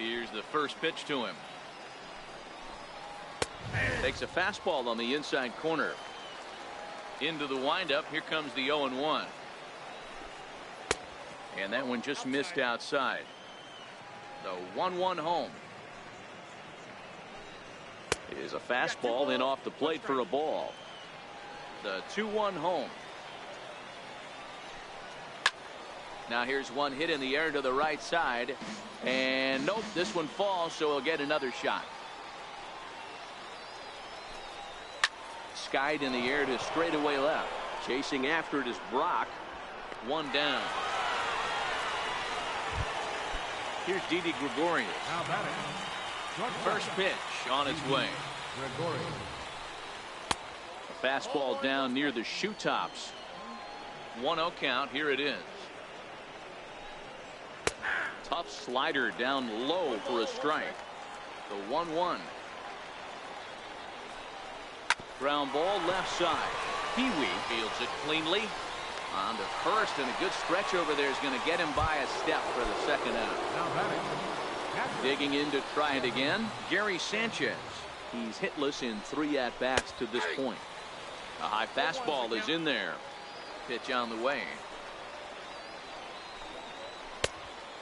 Here's the first pitch to him. Takes a fastball on the inside corner. Into the windup. Here comes the 0-1. And that one just missed outside. The 1-1 home. Is a fastball in off the plate for a ball. The 2-1 home. Now here's one hit in the air to the right side. And nope, this one falls, so he'll get another shot. Skied in the air to straightaway left. Chasing after it is Brock. One down. Here's Didi Gregorius. Now batting. First pitch on its way. Gregorius. A fastball down near the shoe tops. 1-0 count. Here it is. Tough slider down low for a strike. The 1-1. Ground ball left side. Pee-wee fields it cleanly. On to first, and a good stretch over there is going to get him by a step for the second out. Now batting. Digging in to try it again, Gary Sanchez. He's hitless in 3 at-bats to this point. A high fastball is in there. Pitch on the way.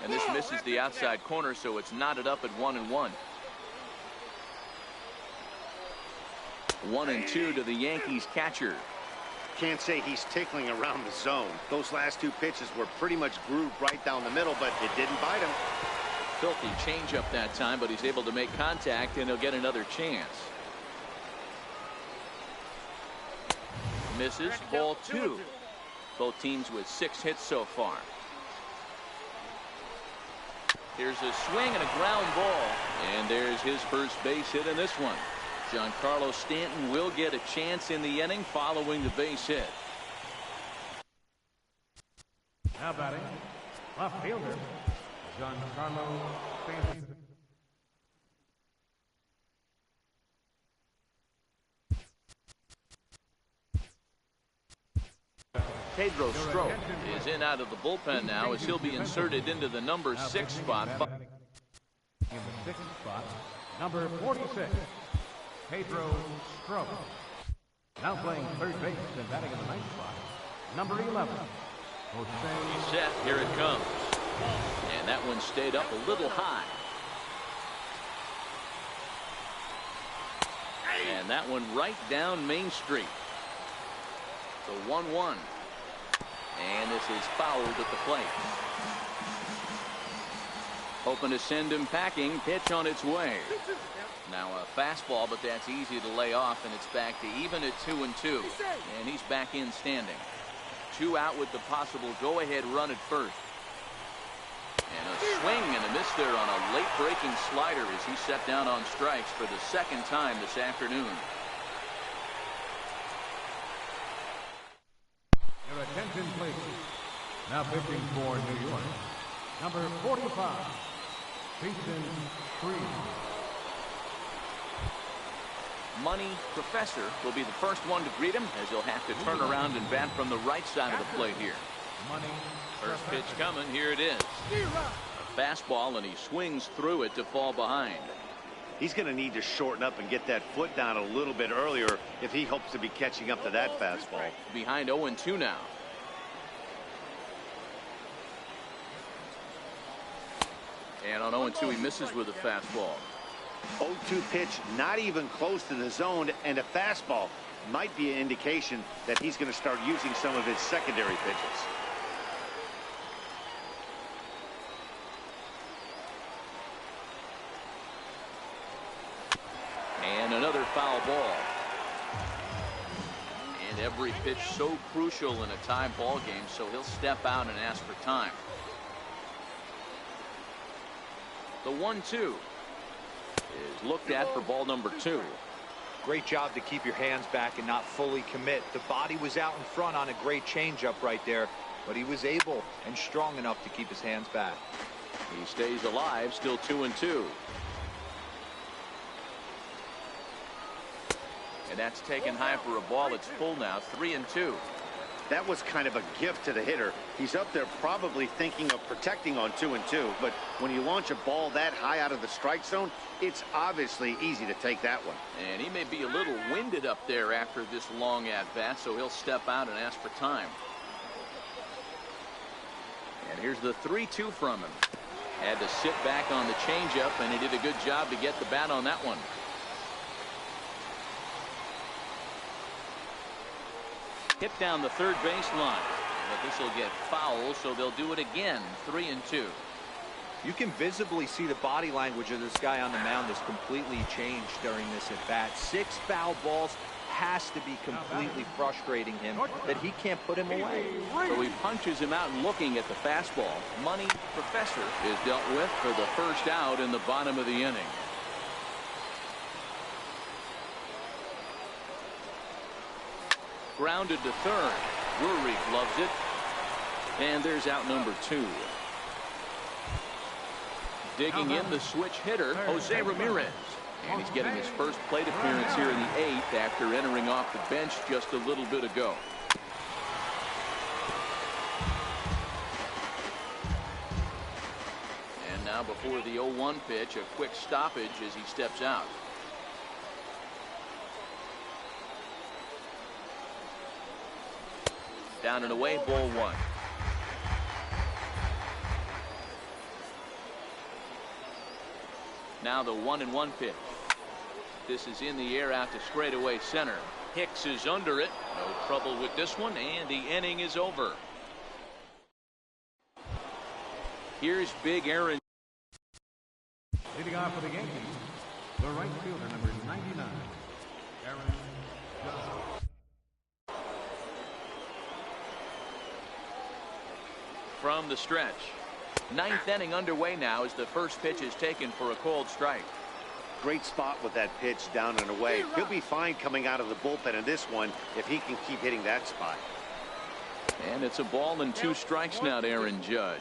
And this misses the outside corner, so it's knotted up at 1-1. 1-2 to the Yankees catcher. Can't say he's tickling around the zone. Those last 2 pitches were pretty much grooved right down the middle, but it didn't bite him. Filthy changeup that time, but he's able to make contact, and he'll get another chance. Misses. Ball 2. Both teams with 6 hits so far. Here's a swing and a ground ball, and there's his first base hit in this one. Giancarlo Stanton will get a chance in the inning following the base hit. Now batting. Left fielder. Giancarlo Stanton. Pedro Strop is in out of the bullpen now as he'll be inserted into the number 6 spot. In the 6th spot, number 46, Pedro Strop. Now playing third base and batting in the 9th spot, number 11, Jose. He's set. Here it comes. And that one stayed up a little high. And that one right down Main Street. The 1-1. And this is fouled at the plate. Hoping to send him packing. Pitch on its way. Now a fastball, but that's easy to lay off, and it's back to even at 2-2. And he's back in standing. 2 out with the possible go-ahead run at first. And a swing and a miss there on a late breaking slider as he set down on strikes for the 2nd time this afternoon. Your attention, please. Now pitching for New York, number 45, Houston Astros. Money Professor will be the first one to greet him as he'll have to turn around and bat from the right side of the plate here. Money First pitch coming. Here it is. A fastball, and he swings through it to fall behind. He's going to need to shorten up and get that foot down a little bit earlier if he hopes to be catching up to that fastball. Behind 0-2 now. And on 0-2 he misses with a fastball. 0-2 pitch, not even close to the zone, and a fastball might be an indication that he's going to start using some of his secondary pitches. And another foul ball. And every pitch so crucial in a tie ball game, so he'll step out and ask for time. The 1-2 is looked at for ball number 2. Great job to keep your hands back and not fully commit. The body was out in front on a great changeup right there, but he was able and strong enough to keep his hands back. He stays alive, still 2-2. And that's taken high for a ball. It's full now, 3-2. That was kind of a gift to the hitter. He's up there probably thinking of protecting on 2-2, but when you launch a ball that high out of the strike zone, it's obviously easy to take that one. And he may be a little winded up there after this long at-bat, so he'll step out and ask for time. And here's the 3-2 from him. Had to sit back on the changeup, and he did a good job to get the bat on that one. Hit down the third base line, but this will get foul, so they'll do it again. 3-2. You can visibly see the body language of this guy on the mound has completely changed during this at bat. 6 foul balls has to be completely frustrating him that he can't put him away. So he punches him out, looking at the fastball. Money Professor is dealt with for the first out in the bottom of the inning. Grounded to third. Rurik loves it. And there's out number 2. Digging in the switch hitter, Jose Ramirez. And he's getting his first plate appearance here in the 8th after entering off the bench just a little bit ago. And now before the 0-1 pitch, a quick stoppage as he steps out. Down and away, ball 1. Now the 1-1 pitch. This is in the air out to straightaway center. Hicks is under it. No trouble with this one, and the inning is over. Here's Big Aaron. Leading off for the Yankees, the right fielder, number 99, Aaron Judge. From the stretch. 9th inning underway now as the first pitch is taken for a called strike. Great spot with that pitch down and away. He'll be fine coming out of the bullpen in this one if he can keep hitting that spot. And it's a ball and 2 strikes now to Aaron Judge.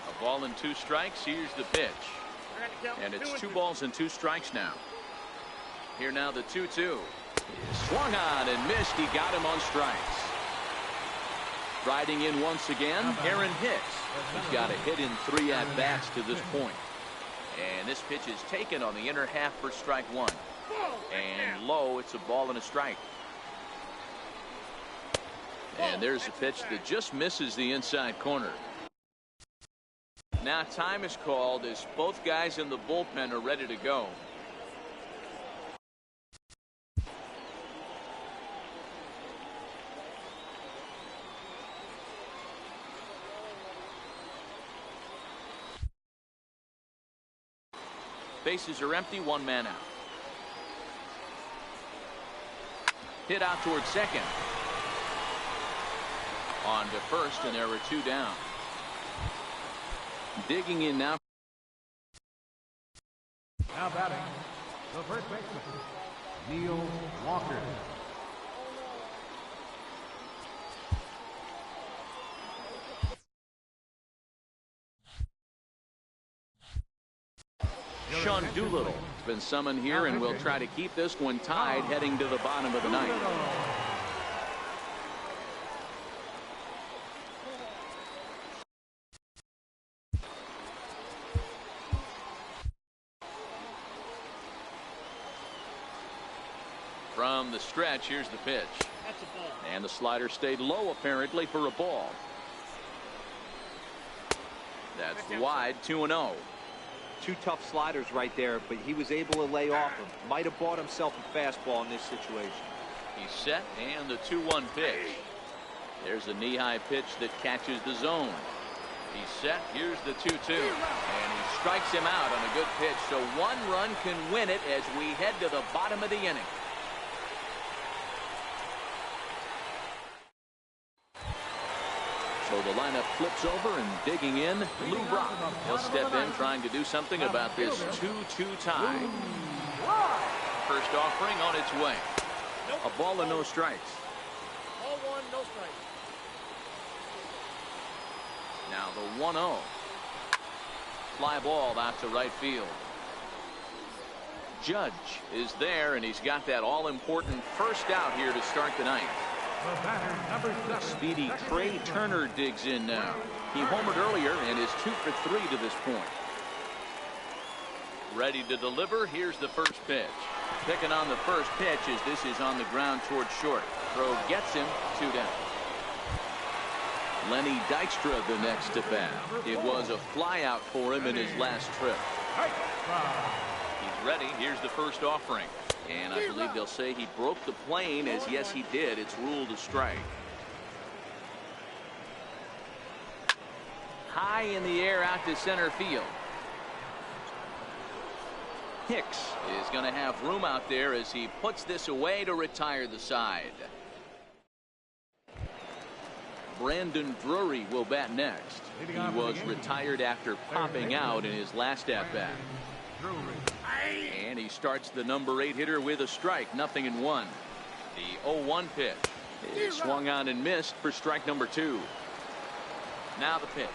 A ball and 2 strikes. Here's the pitch. And it's 2 balls and 2 strikes now. Here now the 2-2. Swung on and missed. He got him on strikes. Riding in once again, Aaron Hicks. He's got a hit in 3 at-bats to this point. And this pitch is taken on the inner half for strike 1. And low, it's a ball and a strike. And there's a pitch that just misses the inside corner. Now time is called as both guys in the bullpen are ready to go. Bases are empty, 1 man out. Hit out towards second. On to first, and there are 2 down. Digging in now. Now batting, the first baseman, Neil Walker. Sean Doolittle has been summoned here, and we'll try to keep this one tied heading to the bottom of the 9th. From the stretch, here's the pitch. And the slider stayed low apparently for a ball. That's wide, 2-0. 2 tough sliders right there, but he was able to lay off them. Might have bought himself a fastball in this situation. He's set, and the 2-1 pitch. There's a knee-high pitch that catches the zone. He's set. Here's the 2-2. And he strikes him out on a good pitch. So 1 run can win it as we head to the bottom of the inning. So the lineup flips over, and digging in, Lou Brock. He'll step in trying to do something about this 2-2 tie. First offering on its way. A ball and no strikes. Ball 1, no strikes. Now the 1-0. fly ball out to right field. Judge is there, and he's got that all-important first out here to start the ninth. The batter, number 7. Speedy Trey Turner digs in now. He homered earlier and is 2 for 3 to this point. Ready to deliver. Here's the first pitch. Picking on the first pitch as this is on the ground towards short. Throw gets him, 2 down. Lenny Dykstra the next to bat. It was a flyout for him in his last trip. He's ready. Here's the first offering. And I believe they'll say he broke the plane, as yes he did. It's ruled a strike. High in the air out to center field. Hicks is going to have room out there as he puts this away to retire the side. Brandon Drury will bat next. He was retired after popping out in his last at-bat. And he starts the number 8 hitter with a strike, 0-1. The 0-1 pitch is swung on and missed for strike number 2. Now the pitch.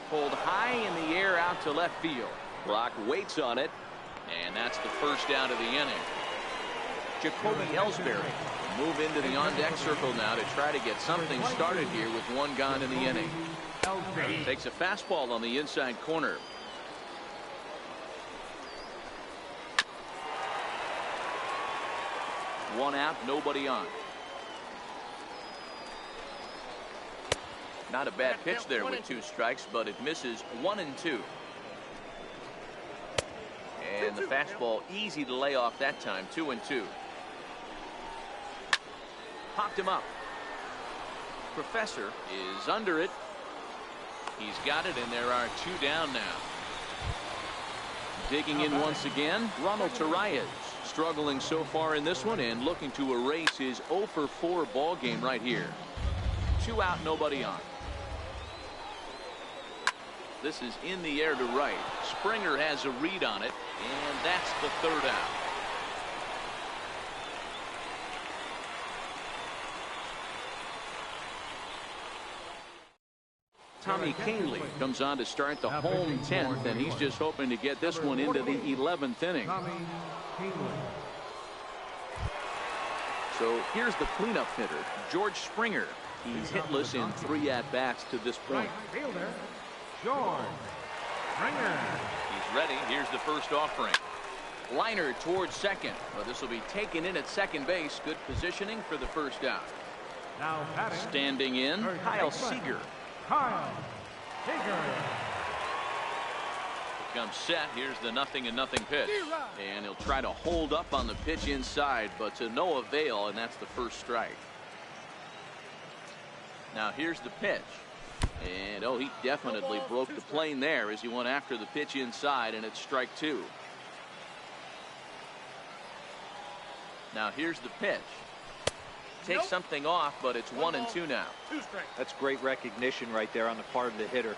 Pulled high in the air out to left field. Brock waits on it, and that's the first out of the inning. Jacoby Ellsbury will move into the on-deck circle now to try to get something started here with 1 gone in the inning. Takes a fastball on the inside corner. One out, nobody on. Not a bad pitch there with 2 strikes, but it misses 1-2. And the fastball easy to lay off that time, 2-2. Popped him up. Professor is under it. He's got it, and there are 2 down now. Digging in once again, Ronald Torreyes. Struggling so far in this one and looking to erase his 0 for 4 ball game right here. 2 out, nobody on. This is in the air to right. Springer has a read on it, and that's the 3rd out. Tommy Kahnle comes on to start the home 10th, and he's just hoping to get this one into the 11th inning. So here's the cleanup hitter, George Springer. He's hitless in 3 at-bats to this point. Fielder, George Springer. He's ready. Here's the first offering. Liner towards second. Well, this will be taken in at second base. Good positioning for the first out. Now batting. Standing in, Kyle Seager. Kyle Seager. Comes set. Here's the 0-0 pitch. And he'll try to hold up on the pitch inside, but to no avail, and that's the first strike. Now here's the pitch. And oh, he definitely broke the plane there as he went after the pitch inside, and it's strike 2. Now here's the pitch. Takes something off, but it's 1-2 now. That's great recognition right there on the part of the hitter.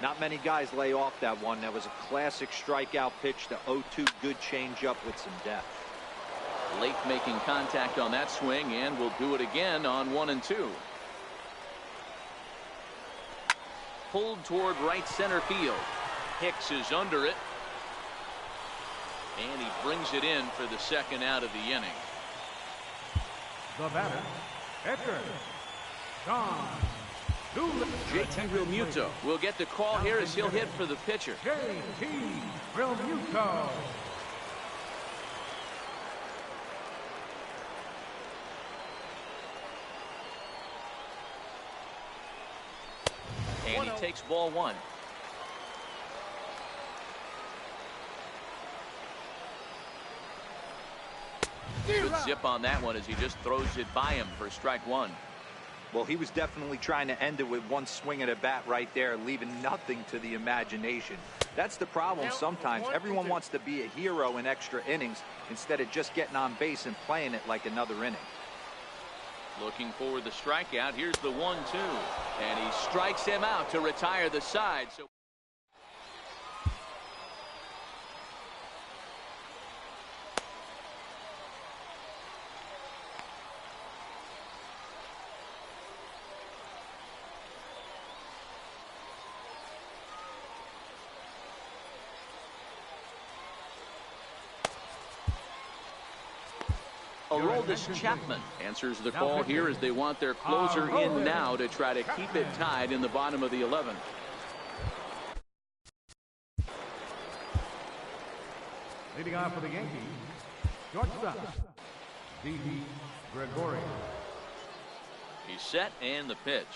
Not many guys lay off that one. That was a classic strikeout pitch to 0-2, good changeup with some depth. Lake making contact on that swing, and will do it again on 1-2. Pulled toward right center field. Hicks is under it. And he brings it in for the 2nd out of the inning. The batter, Edgar John Doolittle. JT Realmuto will get the call here as he'll hit for the pitcher. JT Realmuto. And he takes ball 1. Good zip on that one as he just throws it by him for strike 1. Well, he was definitely trying to end it with one swing of the bat right there, leaving nothing to the imagination. That's the problem sometimes. Everyone wants to be a hero in extra innings instead of just getting on base and playing it like another inning. Looking for the strikeout. Here's the 1-2. And he strikes him out to retire the side. So Aroldis Chapman answers the call here as they want their closer in now to try to keep it tied in the bottom of the 11th. Leading off for the Yankees, shortstop, D.B. Gregorius. He's set and the pitch.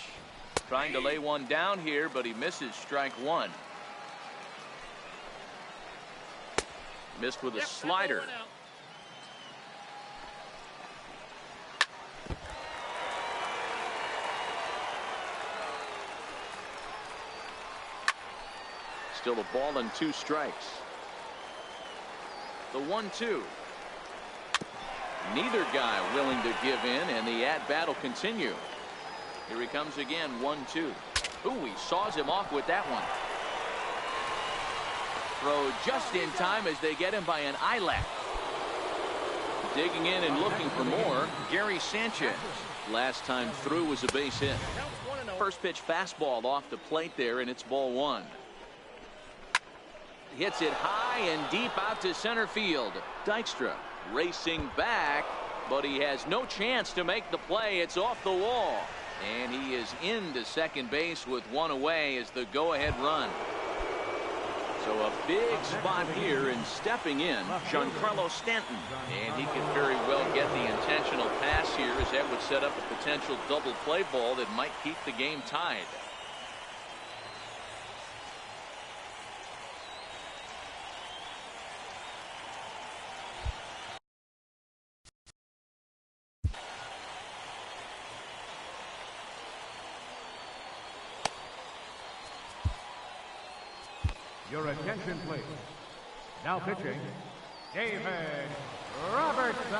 Trying to lay one down here, but he misses strike one. Missed with a slider. Still a ball and 2 strikes. The 1-2. Neither guy willing to give in, and the at-bat will continue. Here he comes again, 1-2. Ooh, he saws him off with that one. Throw just in time as they get him by an eyelash. Digging in and looking for more, Gary Sanchez. Last time through was a base hit. First pitch fastball off the plate there, and it's ball 1. Hits it high and deep out to center field. Dykstra racing back, but he has no chance to make the play. It's off the wall, and he is into second base with 1 away as the go-ahead run. So a big spot here, and stepping in, Giancarlo Stanton. And he could very well get the intentional pass here, as that would set up a potential double play ball that might keep the game tied. Your attention, please. Now pitching, David Robertson.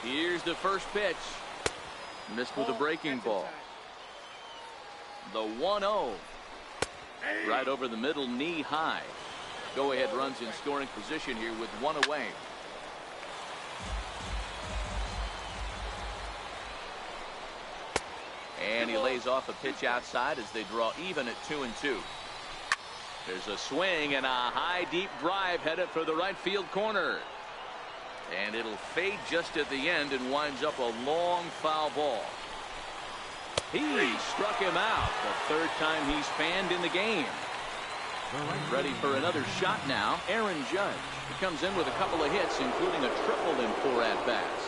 Here's the first pitch. Missed with a breaking ball. The 1-0. Right over the middle, knee high. Go-ahead runs in scoring position here with 1 away. And he lays off a pitch outside as they draw even at 2-2. There's a swing and a high deep drive headed for the right field corner. And it'll fade just at the end and winds up a long foul ball. He struck him out the 3rd time he's fanned in the game. Ready for another shot now, Aaron Judge. He comes in with a couple of hits, including a triple in 4 at-bats.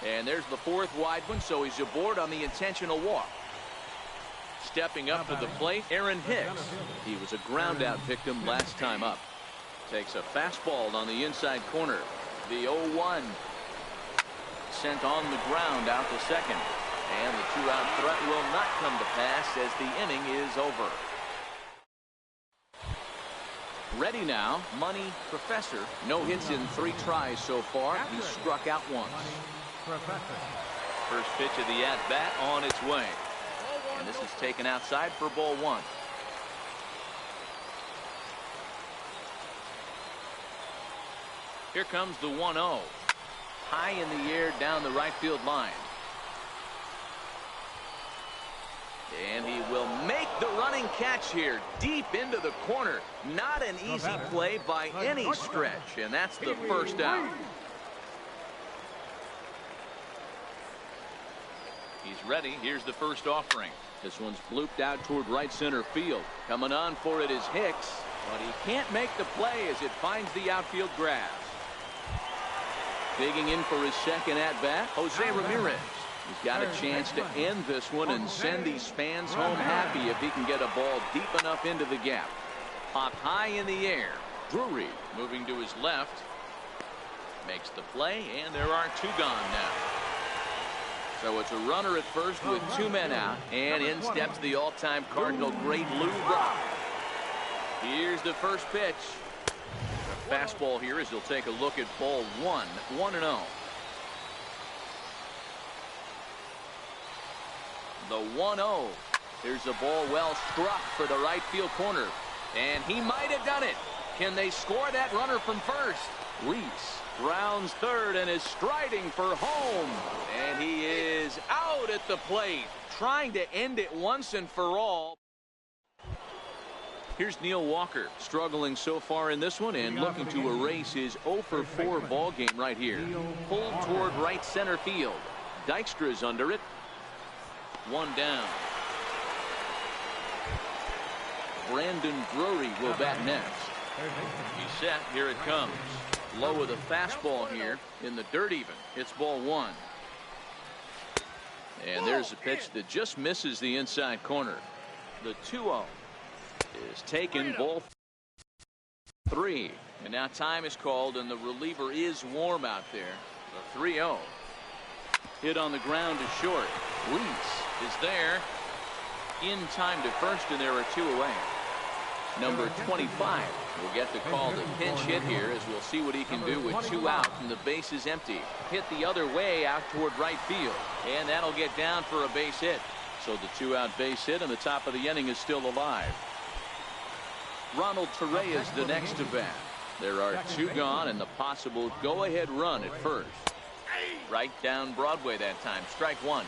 And there's the 4th wide one, so he's aboard on the intentional walk. Stepping up to the plate, Aaron Hicks. He was a ground out victim last time up. Takes a fastball on the inside corner. The 0-1. Sent on the ground out to second. And the 2-out threat will not come to pass as the inning is over. Ready now, Money Professor. No hits in 3 tries so far. He struck out once. First pitch of the at-bat on its way. And this is taken outside for ball 1. Here comes the 1-0. High in the air down the right field line. And he will make the running catch here deep into the corner. Not an easy play by any stretch. And that's the first out. He's ready. Here's the first offering. This one's blooped out toward right center field. Coming on for it is Hicks, but he can't make the play as it finds the outfield grass. Digging in for his second at-bat, Jose Ramirez. He's got a chance to end this one and send these fans home happy if he can get a ball deep enough into the gap. Popped high in the air. Drury moving to his left. Makes the play, and there are 2 gone now. So it's a runner at first with 2 men out, and in steps the all-time Cardinal great Lou Brock. Here's the first pitch. A fastball here as he'll take a look at ball 1, 1-0. The 1-0. Here's a ball well struck for the right field corner, and he might have done it. Can they score that runner from first? Reese rounds third and is striding for home. And he is out at the plate, trying to end it once and for all. Here's Neil Walker, struggling so far in this one and looking to erase his 0 for 4 ball game right here. Pulled toward right center field. Dykstra's under it. One down. Brandon Drury will bat next. He's set. Here it comes. Low with a fastball here in the dirt even. It's ball one. And there's a pitch that just misses the inside corner. The 2-0 is taken, ball 3. And now time is called and the reliever is warm out there. The 3-0. Hit on the ground to short. Reese is there. In time to first, and there are 2 away. Number 25 will get the call to pinch hit here, as we'll see what he can do with 2 out and the base is empty. Hit the other way out toward right field, and that'll get down for a base hit. So the 2-out base hit and the top of the inning is still alive. Ronald Torreyes is the next to bat. There are 2 gone and the possible go-ahead run at first. Right down Broadway that time. Strike 1.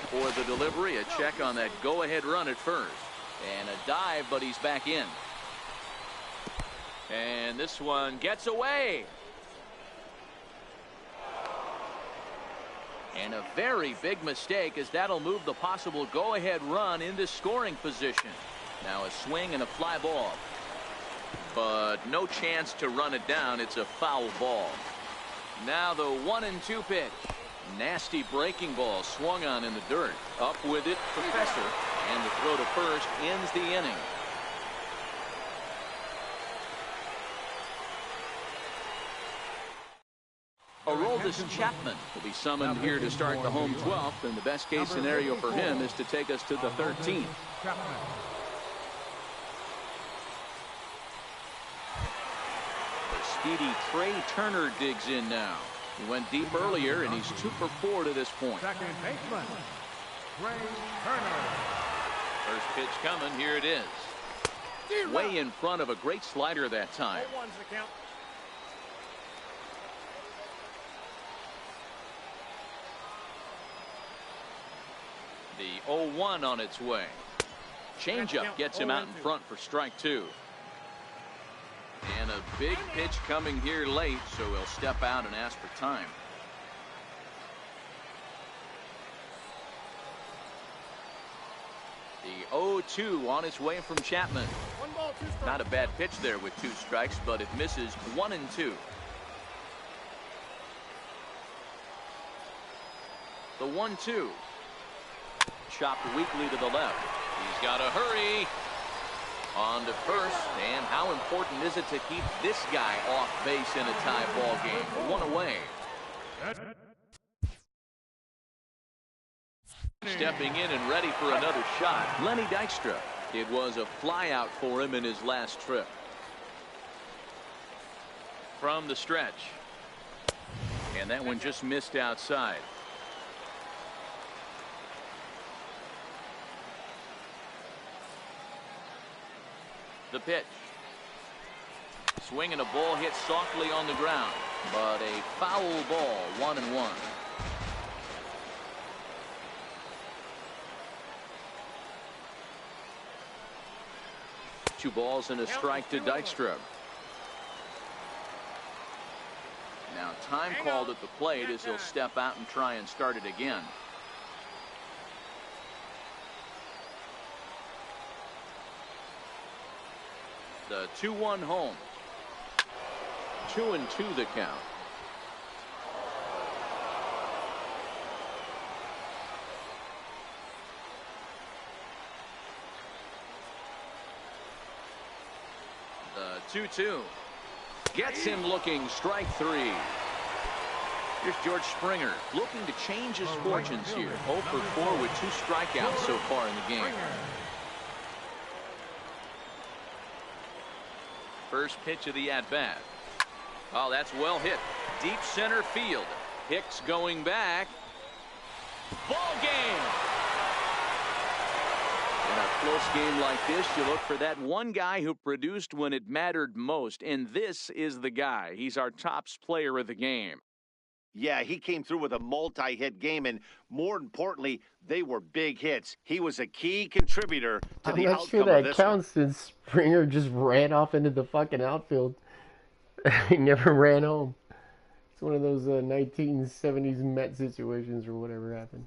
Before the delivery, a check on that go-ahead run at first. And a dive, but he's back in. And this one gets away. And a very big mistake, as that'll move the possible go-ahead run into scoring position. Now a swing and a fly ball. But no chance to run it down. It's a foul ball. Now the 1-2 pitch. Nasty breaking ball swung on in the dirt. Up with it, Professor. And the throw to first ends the inning. Aroldis Chapman will be summoned here to start the home 12th, and the best case scenario for him is to take us to the 13th. The speedy Trey Turner digs in now. He went deep earlier, and he's 2 for 4 to this point. Second baseman, Trey Turner. First pitch coming. Here it is. Way in front of a great slider that time. The 0-1 on its way. Changeup gets him out in front for strike 2. And a big pitch coming here late, so he'll step out and ask for time. The 0-2 on its way from Chapman. Not a bad pitch there with 2 strikes, but it misses 1-2. The 1-2. Chopped weakly to the left. He's got to hurry. On to first, and how important is it to keep this guy off base in a tie ball game? 1 away. Stepping in and ready for another shot, Lenny Dykstra. It was a fly out for him in his last trip. From the stretch. And that one just missed outside. The pitch. Swing and a ball hit softly on the ground, but a foul ball. 1-1. Two balls and a strike to Dykstra. Now time called at the plate as he'll step out and try and start it again. The 2-1 home. 2-2 the count. The 2-2 gets him looking. Strike 3. Here's George Springer looking to change his fortunes here. 0 for 4 with 2 strikeouts so far in the game. First pitch of the at-bat. Oh, that's well hit. Deep center field. Hicks going back. Ball game. And a Close game like this, you look for that one guy who produced when it mattered most, and this is the guy. He's our top player of the game. Yeah, he came through with a multi-hit game, and more importantly, they were big hits. He was a key contributor to the I'm not sure outcome of that this one. counts since Springer just ran off into the fucking outfield. He never ran home. It's one of those 1970s Met situations or whatever happened.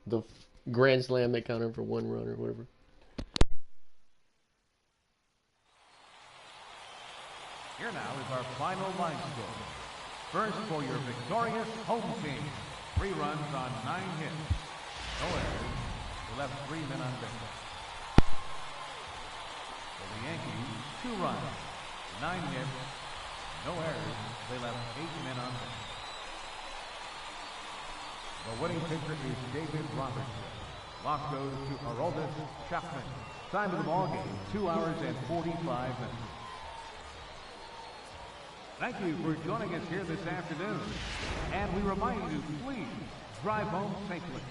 The grand slam that counted for 1 run or whatever. Here now is our final line score. First for your victorious home team. 3 runs on 9 hits. No errors. They left 3 men on base. For the Yankees, 2 runs, 9 hits. No errors. They left 8 men on base. The winning pitcher is David Robertson. Loss goes to Aroldis Chapman. Time of the ball game, 2 hours and 45 minutes. Thank you for joining us here this afternoon. And we remind you, please drive home safely.